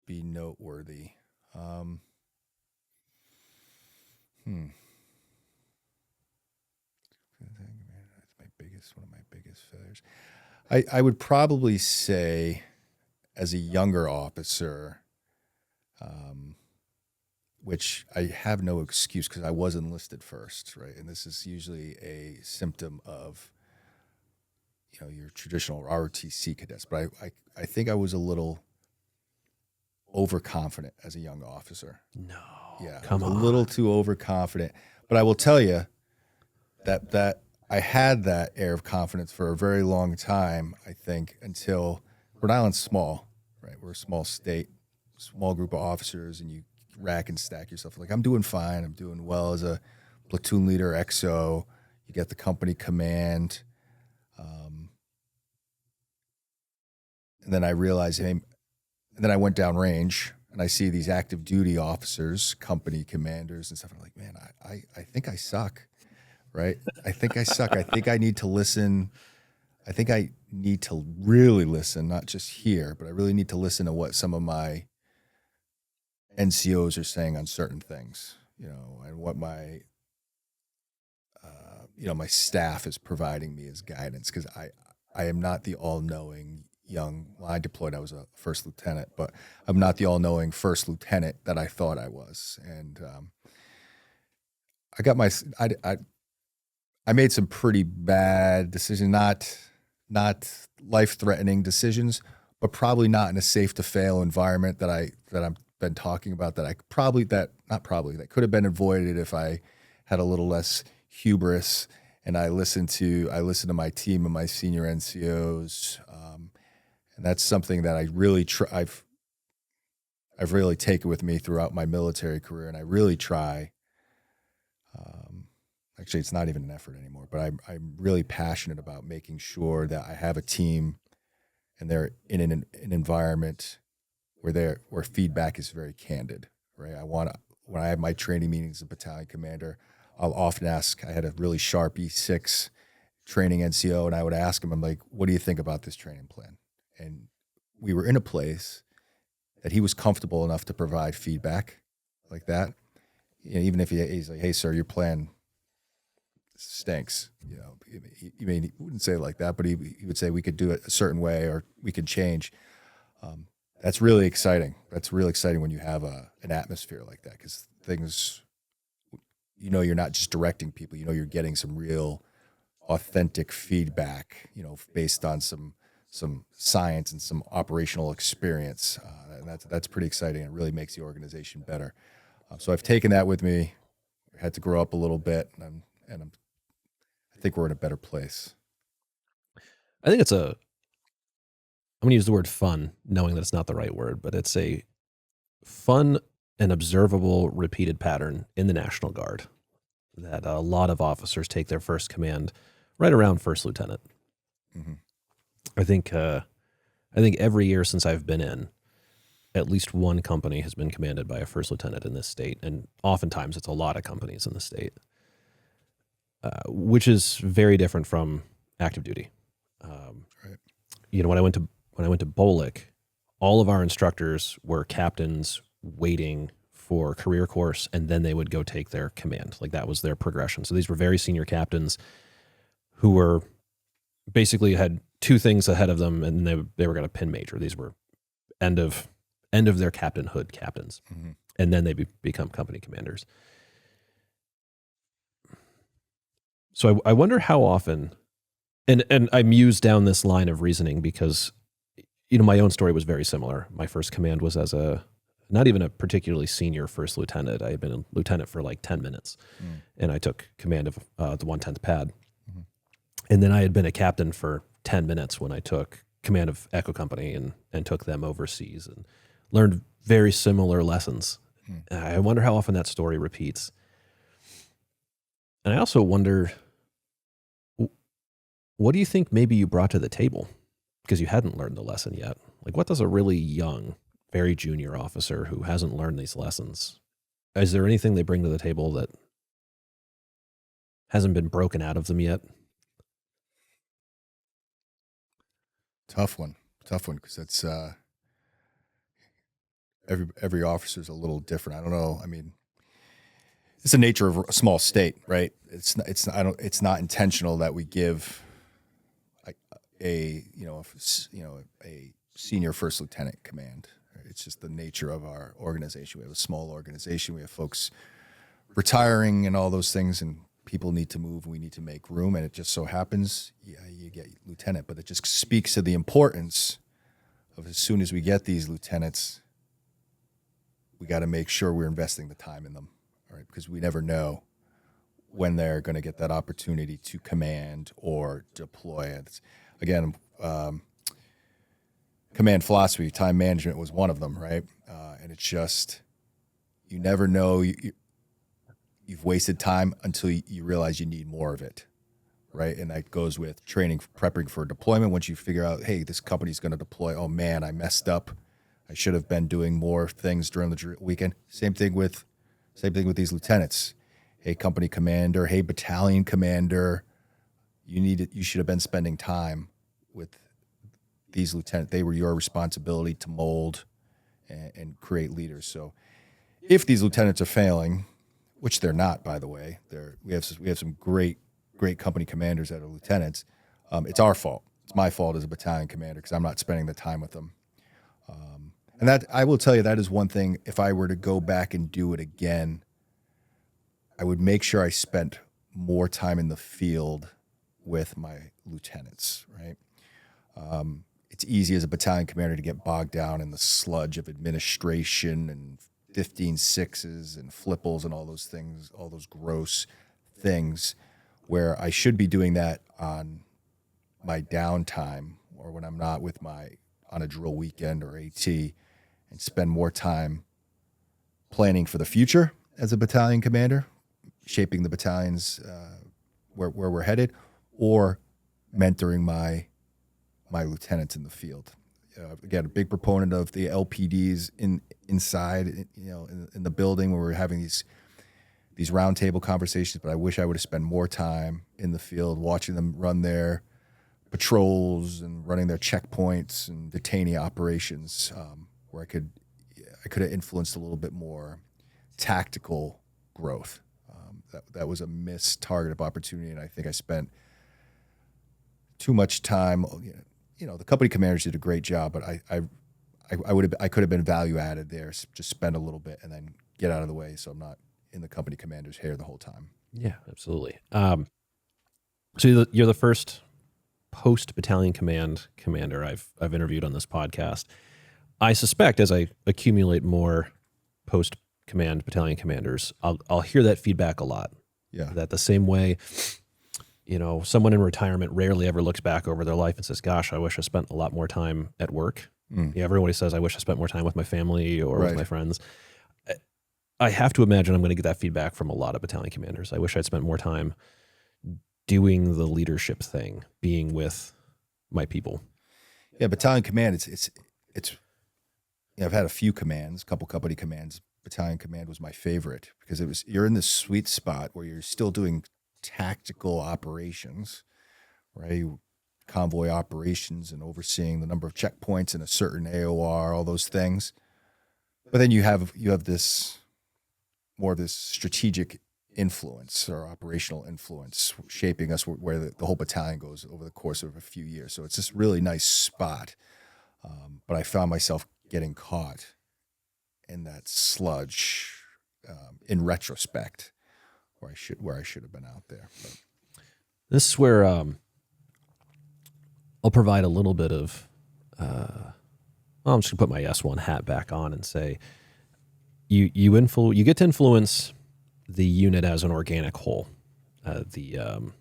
noteworthy. One of my biggest failures. I would probably say, as a younger officer, which I have no excuse because I was enlisted first, right? And this is usually a symptom of, your traditional ROTC cadets. But I think I was a little overconfident as a young officer. No. Yeah, Come on. A little too overconfident. But I will tell you that I had that air of confidence for a very long time, I think, until Rhode Island's small, right? We're a small state, small group of officers, and you rack and stack yourself. Like, I'm doing fine. I'm doing well as a platoon leader, XO. You get the company command. And then I realized, hey, and then I went downrange and I see these active duty officers, company commanders and stuff. And I'm like, man, I think I suck, right? I think I suck. I think I need to listen. I think I need to really listen, not just hear, but I really need to listen to what some of my NCOs are saying on certain things, and what my, my staff is providing me as guidance. Cause I am not the all-knowing well, I deployed, I was a first lieutenant, but I'm not the all-knowing first lieutenant that I thought I was. And, I made some pretty bad decisions, not life-threatening decisions, but probably not in a safe-to-fail environment that I've been talking about. That could have been avoided if I had a little less hubris and I listened to my team and my senior NCOs, and that's something that I really I've really taken with me throughout my military career, and I really try. Actually, it's not even an effort anymore, but I'm really passionate about making sure that I have a team and they're in an environment where feedback is very candid, right? When I have my training meetings as a battalion commander, I'll often ask, I had a really sharp E6 training NCO, and I would ask him, I'm like, what do you think about this training plan? And we were in a place that he was comfortable enough to provide feedback like that. Even if he's like, hey, sir, your plan stinks. He wouldn't say it like that, but he would say we could do it a certain way or we could change. That's really exciting. That's really exciting when you have an atmosphere like that, because things, you're not just directing people, you're getting some real authentic feedback, based on some science and some operational experience. And that's pretty exciting. It really makes the organization better. So I've taken that with me. I had to grow up a little bit, and I think we're in a better place. I think I'm going to use the word fun, knowing that it's not the right word, but it's a fun and observable repeated pattern in the National Guard that a lot of officers take their first command right around first lieutenant. Mm-hmm. I think every year since I've been in, at least one company has been commanded by a first lieutenant in this state, and oftentimes it's a lot of companies in the state, which is very different from active duty. Right. When I went to BOLIC, all of our instructors were captains waiting for career course, and then they would go take their command. Like, that was their progression. So these were very senior captains who were basically had two things ahead of them, and they were going to pin major. These were end of their captainhood captains, mm-hmm. and then they become company commanders. So I wonder how often, and I muse down this line of reasoning because, my own story was very similar. My first command was as not even a particularly senior first lieutenant. I had been a lieutenant for like 10 minutes, and I took command of the 110th Pad. Mm-hmm. And then I had been a captain for 10 minutes when I took command of Echo Company and took them overseas and learned very similar lessons. I wonder how often that story repeats. And I also wonder, what do you think maybe you brought to the table? Because you hadn't learned the lesson yet. Like, what does a really young, very junior officer who hasn't learned these lessons, is there anything they bring to the table that hasn't been broken out of them yet? Tough one, because it's every officer is a little different. I don't know. I mean, it's the nature of a small state, right? It's not intentional that we give a senior first lieutenant command. It's just the nature of our organization. We have a small organization. We have folks retiring and all those things, and people need to move. We need to make room, and it just so happens, you get lieutenant. But it just speaks to the importance of, as soon as we get these lieutenants, we got to make sure we're investing the time in them, all right? Because we never know when they're going to get that opportunity to command or deploy. It's, again, command philosophy, time management was one of them, right? And it's just, you never know. You've wasted time until you realize you need more of it, right? And that goes with training, prepping for deployment. Once you figure out, hey, this company's going to deploy, oh man, I messed up. I should have been doing more things during the weekend. Same thing with these lieutenants. Hey, company commander, hey, battalion commander, you should have been spending time with these lieutenants. They were your responsibility to mold and create leaders. So if these lieutenants are failing, which they're not, by the way, we have some great company commanders that are lieutenants. It's our fault. It's my fault as a battalion commander because I'm not spending the time with them. And that, I will tell you, that is one thing. If I were to go back and do it again, I would make sure I spent more time in the field with my lieutenants, right? It's easy as a battalion commander to get bogged down in the sludge of administration and 15-6s and flipples and all those things, all those gross things, where I should be doing that on my downtime or when I'm not on a drill weekend or AT, and spend more time planning for the future as a battalion commander, shaping the battalions where we're headed, or mentoring my lieutenants in the field. Again, a big proponent of the LPDs inside, in the building where we're having these roundtable conversations. But I wish I would have spent more time in the field watching them run their patrols and running their checkpoints and detainee operations, where I could have influenced a little bit more tactical growth. That was a missed target of opportunity, and I think I spent too much time. The company commanders did a great job, but I could have been value added there. Just spend a little bit and then get out of the way, so I'm not in the company commander's hair the whole time. Yeah, absolutely. So you're the first post battalion command commander I've interviewed on this podcast. I suspect as I accumulate more post command battalion commanders, I'll hear that feedback a lot. Yeah, that the same way. Someone in retirement rarely ever looks back over their life and says, gosh, I wish I spent a lot more time at work. Yeah, everybody says, I wish I spent more time with my family or with my friends. I have to imagine I'm going to get that feedback from a lot of battalion commanders. I wish I'd spent more time doing the leadership thing, being with my people. Yeah, battalion command, it's I've had a few commands, a couple company commands. Battalion command was my favorite because you're in this sweet spot where you're still doing tactical operations, right? Convoy operations and overseeing the number of checkpoints in a certain AOR, all those things. But then you have this more of this strategic influence or operational influence shaping us where the whole battalion goes over the course of a few years. So it's this really nice spot. But I found myself getting caught in that sludge in retrospect, where I should have been out there. But. This is where I'll provide a little bit of. I'm just gonna put my S1 hat back on and say, you get to influence the unit as an organic whole. The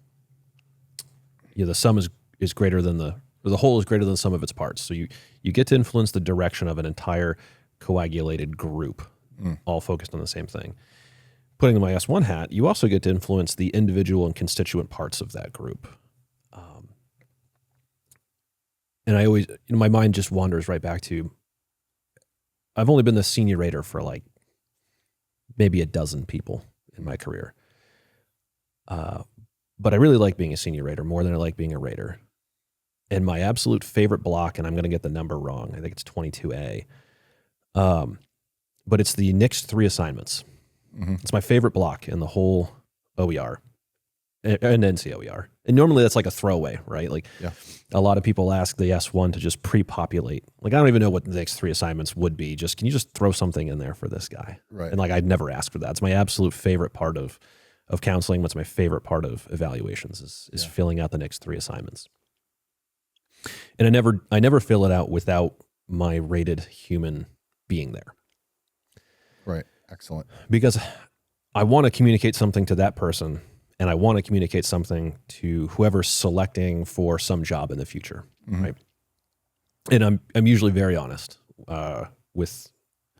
sum is greater than the whole is greater than the sum of its parts. So you get to influence the direction of an entire coagulated group, all focused on the same thing. Putting on my S1 hat, you also get to influence the individual and constituent parts of that group. And I always, my mind just wanders right back to, I've only been the senior raider for like maybe a dozen people in my career. But I really like being a senior raider more than I like being a raider. And my absolute favorite block, and I'm going to get the number wrong, I think it's 22A, but it's the next 3 assignments. Mm-hmm. It's my favorite block in the whole OER and NCOER. And normally that's like a throwaway, right? Like a lot of people ask the S1 to just pre-populate. Like, I don't even know what the next 3 assignments would be. Can you just throw something in there for this guy? Right. And like, I'd never ask for that. It's my absolute favorite part of counseling. What's my favorite part of evaluations is filling out the next 3 assignments. And I never fill it out without my rated human being there. Right. Excellent. Because I want to communicate something to that person and I want to communicate something to whoever's selecting for some job in the future, right? And I'm usually very honest with.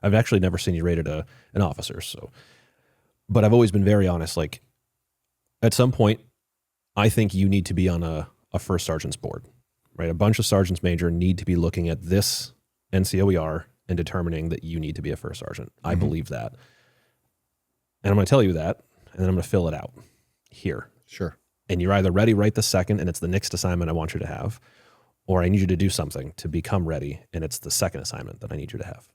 I've actually never seen you rated an officer, but I've always been very honest. Like, at some point, I think you need to be on a first sergeant's board, right? A bunch of sergeants major need to be looking at this NCOER and determining that you need to be a first sergeant. I believe that. And I'm going to tell you that, and then I'm going to fill it out here. Sure. And you're either ready right this second, and it's the next assignment I want you to have, or I need you to do something to become ready, and it's the second assignment that I need you to have.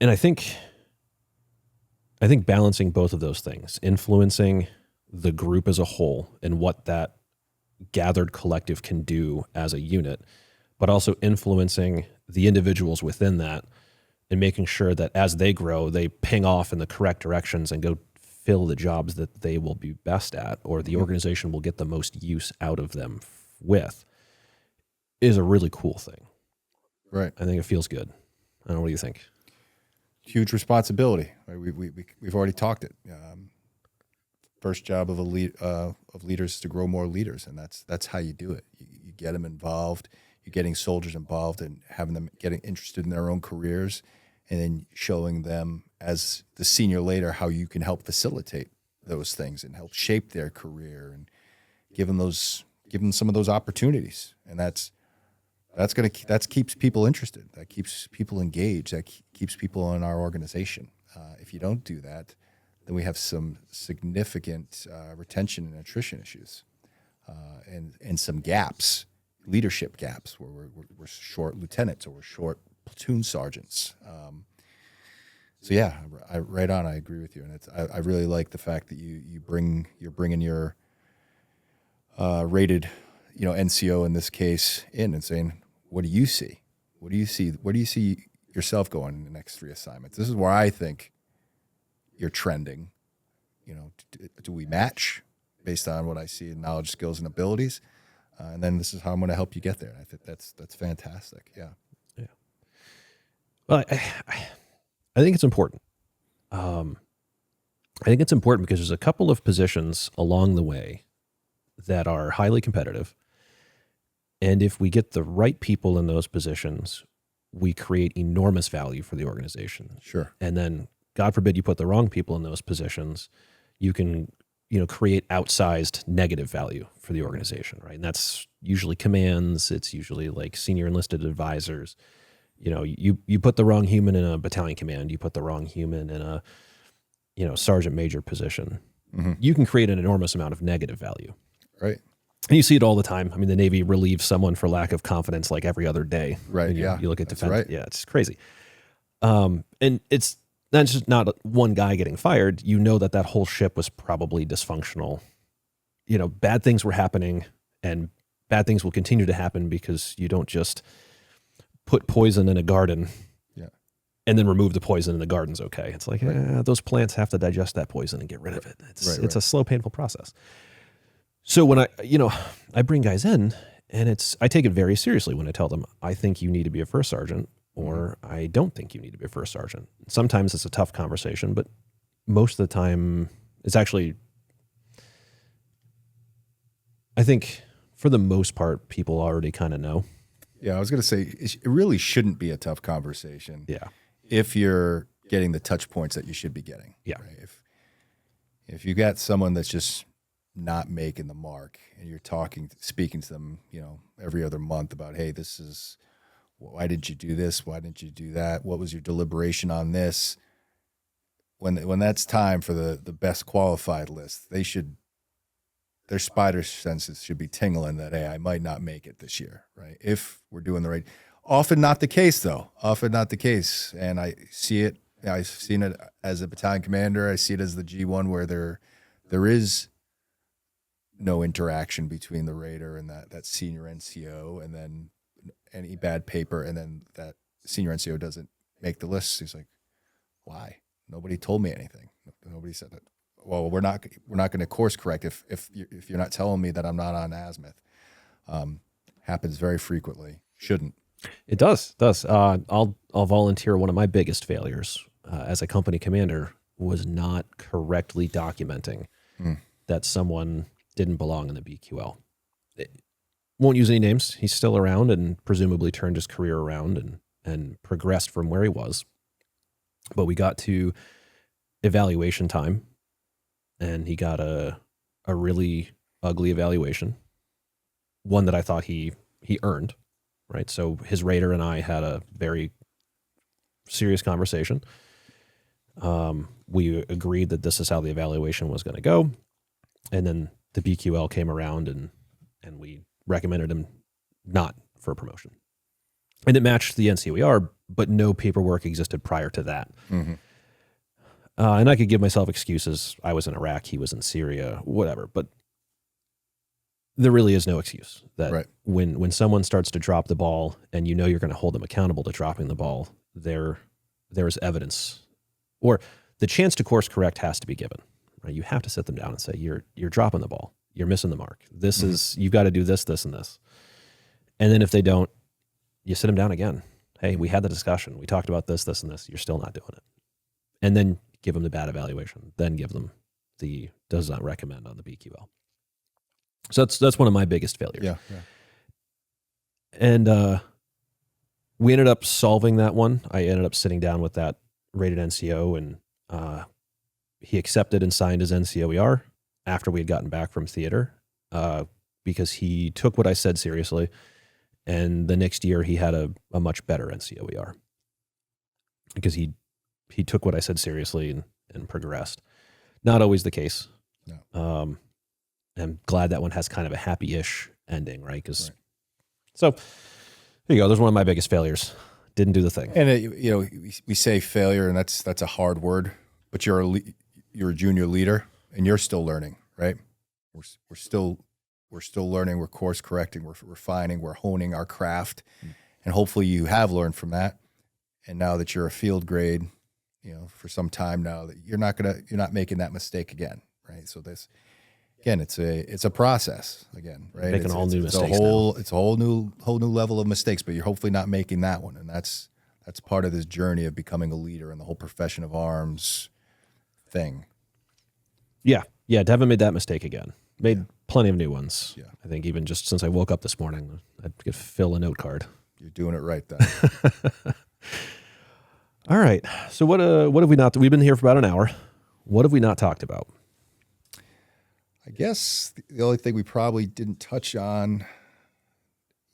And I think balancing both of those things, influencing the group as a whole and what that gathered collective can do as a unit, but also influencing the individuals within that and making sure that as they grow, they ping off in the correct directions and go fill the jobs that they will be best at, or the organization will get the most use out of them with, is a really cool thing. Right. I think it feels good. I don't know, what do you think? Huge responsibility. Right? We've already talked it. First job of leaders is to grow more leaders, and that's how you do it. You get them involved. You're getting soldiers involved and having them getting interested in their own careers, and then showing them as the senior leader how you can help facilitate those things and help shape their career and give them some of those opportunities. And that keeps people interested. That keeps people engaged. That keeps people in our organization. If you don't do that, then we have some significant retention and attrition issues, and some gaps, leadership gaps, where we're short lieutenants or we're short platoon sergeants. So yeah, right on. I agree with you, and I really like the fact that you're bringing your rated, NCO in this case in and saying, what do you see? What do you see? Where do you see yourself going in the next 3 assignments? This is where I think you're trending. Do we match based on what I see in knowledge, skills, and abilities? And then this is how I'm going to help you get there. I think that's fantastic. Yeah. Yeah. Well, I think it's important. I think it's important because there's a couple of positions along the way that are highly competitive. And if we get the right people in those positions, we create enormous value for the organization. Sure. And then, God forbid, you put the wrong people in those positions, you can, create outsized negative value for the organization, right? And that's usually commands. It's usually like senior enlisted advisors. You put the wrong human in a battalion command, you put the wrong human in a, sergeant major position. You can create an enormous amount of negative value. Right. And you see it all the time. I mean, the Navy relieves someone for lack of confidence like every other day. Right. You look at defense. Right. Yeah, it's crazy. And that's just not one guy getting fired. You know that whole ship was probably dysfunctional. Bad things were happening, and bad things will continue to happen because you don't just put poison in a garden and then remove the poison and the garden's okay. It's like, those plants have to digest that poison and get rid of it. It's a slow, painful process. So when I bring guys in, and I take it very seriously when I tell them, I think you need to be a first sergeant, or I don't think you need to be a first sergeant. Sometimes it's a tough conversation, but most of the time it's actually, I think for the most part, people already kind of know. Yeah, I was going to say, it really shouldn't be a tough conversation. Yeah. If you're getting the touch points that you should be getting. Yeah. Right? If you got someone that's just not making the mark, and you're speaking to them, every other month about, hey, why did you do this? Why didn't you do that? What was your deliberation on this? When that's time for the best qualified list, their spider senses should be tingling that, hey, I might not make it this year, right? If we're doing the right. Often not the case, though. Often not the case. And I see it. I've seen it as a battalion commander. I see it as the G1 where there is no interaction between the raider and that senior NCO, and then any bad paper, and then that senior NCO doesn't make the list. He's like, why? Nobody told me anything. Nobody said it. Well, we're not going to course correct if you're not telling me that I'm not on azimuth. Happens very frequently. Shouldn't. It does. I'll volunteer. One of my biggest failures as a company commander was not correctly documenting that someone didn't belong in the BQL. Won't use any names. He's still around and presumably turned his career around and progressed from where he was. But we got to evaluation time, and he got a really ugly evaluation, one that I thought he earned, right? So his rater and I had a very serious conversation. We agreed that this is how the evaluation was going to go. And then the BQL came around and we recommended him not for promotion. And it matched the NCOER, but no paperwork existed prior to that. Mm-hmm. And I could give myself excuses. I was in Iraq, he was in Syria, whatever. But there really is no excuse that when someone starts to drop the ball and you know you're going to hold them accountable to dropping the ball, there is evidence, or the chance to course correct has to be given. Right? You have to sit them down and say, you're dropping the ball. You're missing the mark. This is, you've got to do this, this, and this. And then if they don't, you sit them down again. Hey, we had the discussion. We talked about this, this, and this. You're still not doing it. And then give them the bad evaluation. Then give them the does not recommend on the BQL. So that's one of my biggest failures. Yeah. And we ended up solving that one. I ended up sitting down with that rated NCO, and he accepted and signed his NCOER after we had gotten back from theater, because he took what I said seriously. And the next year he had a much better NCOER because he took what I said seriously and progressed. Not always the case. No. I'm glad that one has kind of a happy-ish ending, right? So here you go. There's one of my biggest failures. Didn't do the thing. And we say failure, and that's a hard word, but you're a junior leader, and you're still learning, right? We're still learning. We're course correcting. We're refining. We're honing our craft, and hopefully you have learned from that. And now that you're a field grade, for some time now, that you're not making that mistake again, right? So this. Again, it's a process again, right? Making all new mistakes. It's a whole new level of mistakes, but you're hopefully not making that one. And that's part of this journey of becoming a leader and the whole profession of arms thing. Yeah. To haven't made that mistake again. Made plenty of new ones. Yeah. I think even just since I woke up this morning, I could fill a note card. You're doing it right then. All right. So what have we not, we've been here for about an hour. What have we not talked about? I guess the only thing we probably didn't touch on,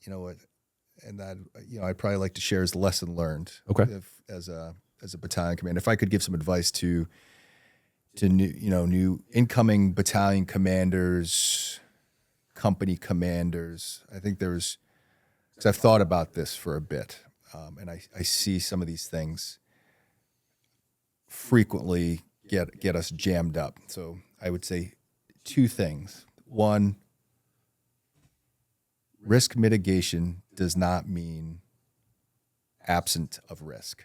and that I'd probably like to share is the lesson learned. Okay. As a battalion commander, if I could give some advice to new incoming battalion commanders, company commanders, I think because I've thought about this for a bit, and I see some of these things frequently get us jammed up. So I would say two things. One, risk mitigation does not mean absent of risk,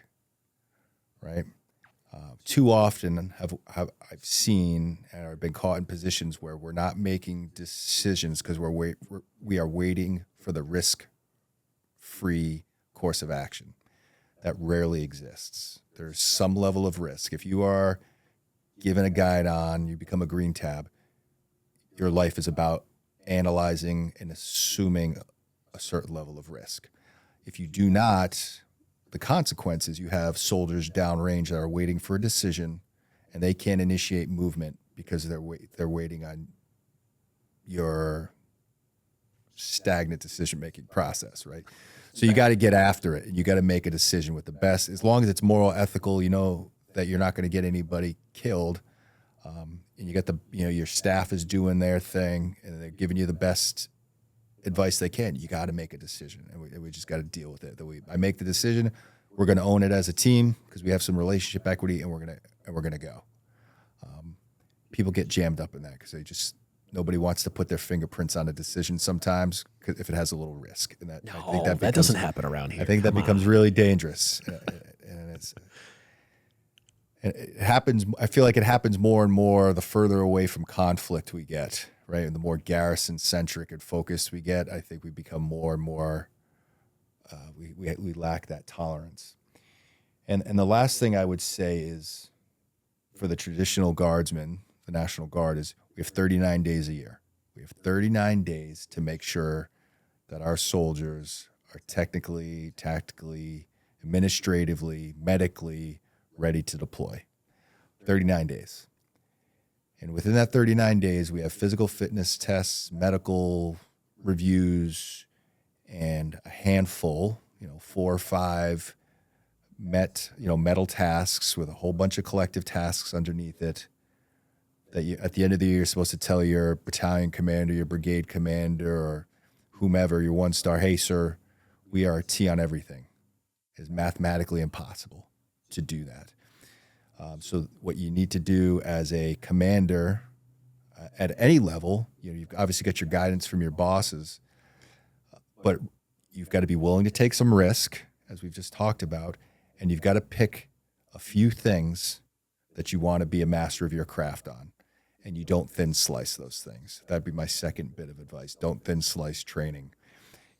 right? Too often I've seen or been caught in positions where we're not making decisions because we are waiting for the risk-free course of action. That rarely exists. There's some level of risk. If you are given a guide on, you become a green tab, your life is about analyzing and assuming a certain level of risk. If you do not, the consequences, you have soldiers downrange that are waiting for a decision, and they can't initiate movement because they're waiting on your stagnant decision-making process, right? So you got to get after it, and you got to make a decision with the best. As long as it's moral, ethical, that you're not going to get anybody killed. And you got your staff is doing their thing, and they're giving you the best advice they can. You got to make a decision, and we just got to deal with it. I make the decision. We're going to own it as a team because we have some relationship equity, and we're gonna go. People get jammed up in that because nobody wants to put their fingerprints on a decision sometimes if it has a little risk. And I think that doesn't happen around here. I think that becomes really dangerous, and it happens. I feel like it happens more and more the further away from conflict we get, right? And the more garrison-centric and focused we get, I think we become more and more, we lack that tolerance. And the last thing I would say is for the traditional guardsmen, the National Guard, is we have 39 days a year. We have 39 days to make sure that our soldiers are technically, tactically, administratively, medically ready to deploy. 39 days. And within that 39 days, we have physical fitness tests, medical reviews, and a handful, 4 or 5 metal tasks with a whole bunch of collective tasks underneath it that you, at the end of the year, you're supposed to tell your battalion commander, your brigade commander, or whomever, your 1-star, hey, sir, we are a T on everything. It's mathematically impossible to do that. So what you need to do as a commander at any level, you've obviously got your guidance from your bosses, but you've got to be willing to take some risk, as we've just talked about, and you've got to pick a few things that you want to be a master of your craft on, and you don't thin slice those things. That'd be my second bit of advice. Don't thin slice training.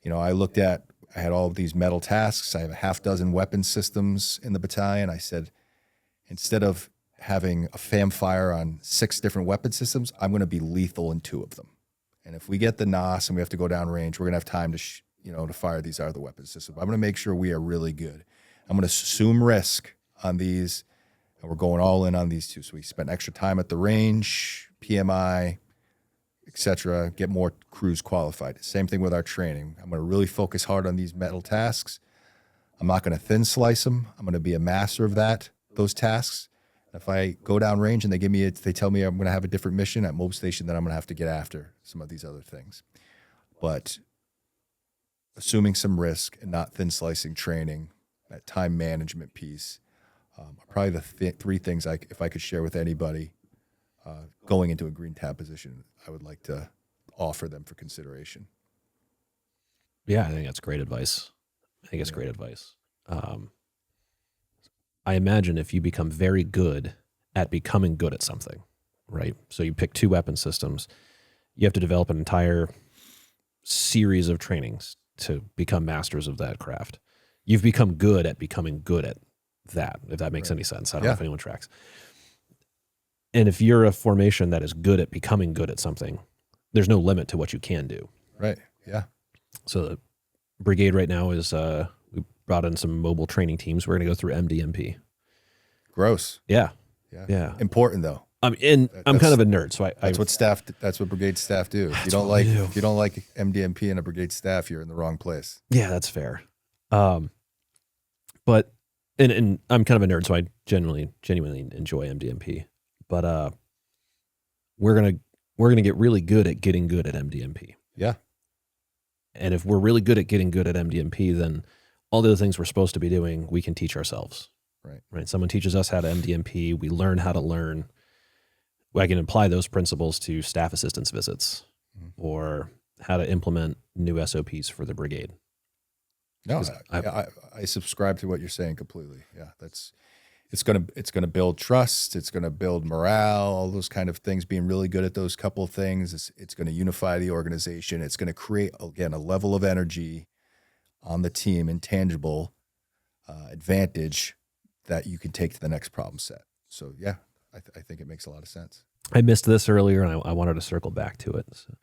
I had all of these metal tasks. I have a half dozen weapon systems in the battalion. I said, instead of having a FAM fire on 6 different weapon systems, I'm going to be lethal in 2 of them. And if we get the NOS and we have to go down range, we're going to have time to fire these other weapon systems. I'm going to make sure we are really good. I'm going to assume risk on these, and we're going all in on these 2. So we spend extra time at the range, PMI, etc., get more crews qualified. Same thing with our training. I'm going to really focus hard on these metal tasks. I'm not going to thin slice them. I'm going to be a master of those tasks. If I go down range and they tell me I'm going to have a different mission at Mob Station, then I'm going to have to get after some of these other things. But assuming some risk and not thin slicing training, that time management piece, are probably the 3 things if I could share with anybody going into a green tab position, I would like to offer them for consideration. Yeah, I think that's great advice. Great advice. I imagine if you become very good at becoming good at something, right? So you pick 2 weapon systems, you have to develop an entire series of trainings to become masters of that craft. You've become good at becoming good at that, if that makes any sense. I don't know if anyone tracks. And if you're a formation that is good at becoming good at something, there's no limit to what you can do. Right, yeah. So the brigade right now is, we brought in some mobile training teams. We're going to go through MDMP. Gross. Yeah. Important though. I'm kind of a nerd, so that's what brigade staff do. If you don't like MDMP in a brigade staff, you're in the wrong place. Yeah, that's fair. But and I'm kind of a nerd, so I genuinely enjoy MDMP. But we're gonna get really good at getting good at MDMP. Yeah. And if we're really good at getting good at MDMP, then all the other things we're supposed to be doing, we can teach ourselves. Right. Someone teaches us how to MDMP. We learn how to learn. I can apply those principles to staff assistance visits or how to implement new SOPs for the brigade. No, I subscribe to what you're saying completely. Yeah, it's gonna build trust. It's gonna build morale. All those kind of things. Being really good at those couple of things. It's gonna unify the organization. It's gonna create again a level of energy on the team, intangible advantage that you can take to the next problem set. So yeah, I think it makes a lot of sense. I missed this earlier, and I wanted to circle back to it. So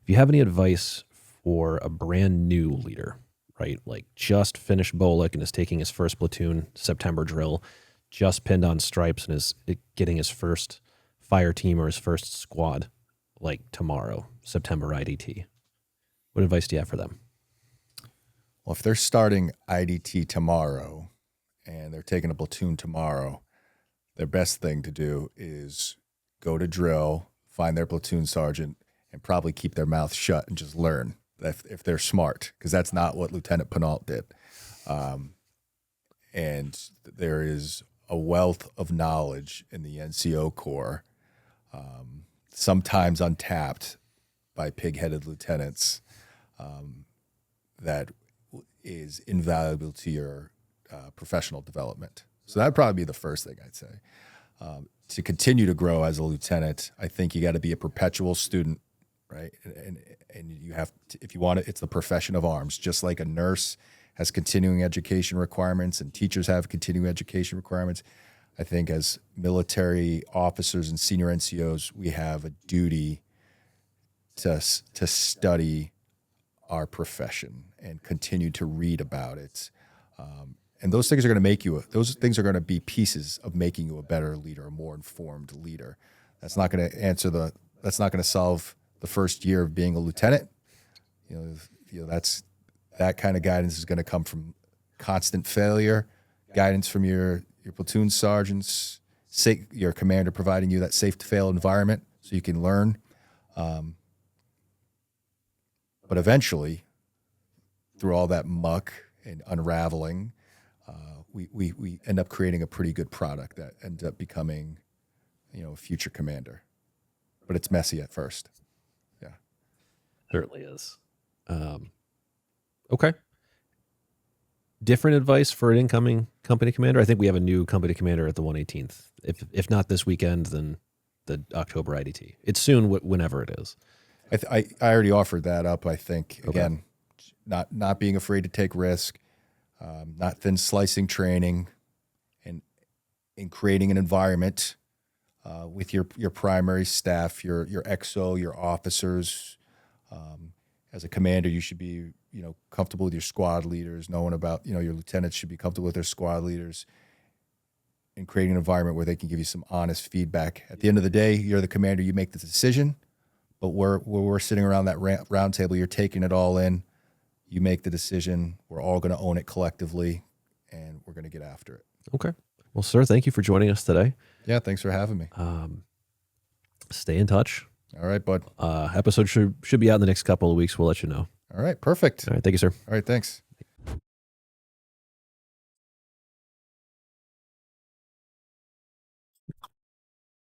if you have any advice for a brand new leader, right? Like just finished BOLIC and is taking his first platoon September drill, just pinned on stripes and is getting his first fire team or his first squad like tomorrow, September IDT. What advice do you have for them? Well, if they're starting IDT tomorrow and they're taking a platoon tomorrow, their best thing to do is go to drill, find their platoon sergeant, and probably keep their mouth shut and just learn if they're smart, because that's not what Lieutenant Pineault did. And there is a wealth of knowledge in the NCO Corps, sometimes untapped by pig-headed lieutenants, that is invaluable to your professional development. So that'd probably be the first thing I'd say. To continue to grow as a lieutenant, I think you got to be a perpetual student, right? And you have to, if you want it, it's the profession of arms. Just like a nurse has continuing education requirements and teachers have continuing education requirements, I think as military officers and senior NCOs, we have a duty to study our profession and continue to read about it. And those things are going to make you, those things are going to be pieces of making you a better leader, a more informed leader. That's not going to that's not going to solve the first year of being a lieutenant. That kind of guidance is going to come from constant failure, guidance from your platoon sergeants, your commander providing you that safe to fail environment so you can learn. But eventually, through all that muck and unraveling, we end up creating a pretty good product that ends up becoming, a future commander. But it's messy at first. Yeah. Certainly is. Okay. Different advice for an incoming company commander? I think we have a new company commander at the 118th. If not this weekend, then the October IDT. It's soon, whenever it is. I already offered that up. I think again, not being afraid to take risk, not thin slicing training, and in creating an environment with your primary staff, your XO, your officers. As a commander, you should be comfortable with your squad leaders, knowing about your lieutenants should be comfortable with their squad leaders, and creating an environment where they can give you some honest feedback. At the end of the day, you're the commander. You make the decision. But we're sitting around that round table, you're taking it all in. You make the decision. We're all going to own it collectively, and we're going to get after it. Okay. Well, sir, thank you for joining us today. Yeah, thanks for having me. Stay in touch. All right, bud. Episode should be out in the next couple of weeks. We'll let you know. All right, perfect. All right, thank you, sir. All right, thanks.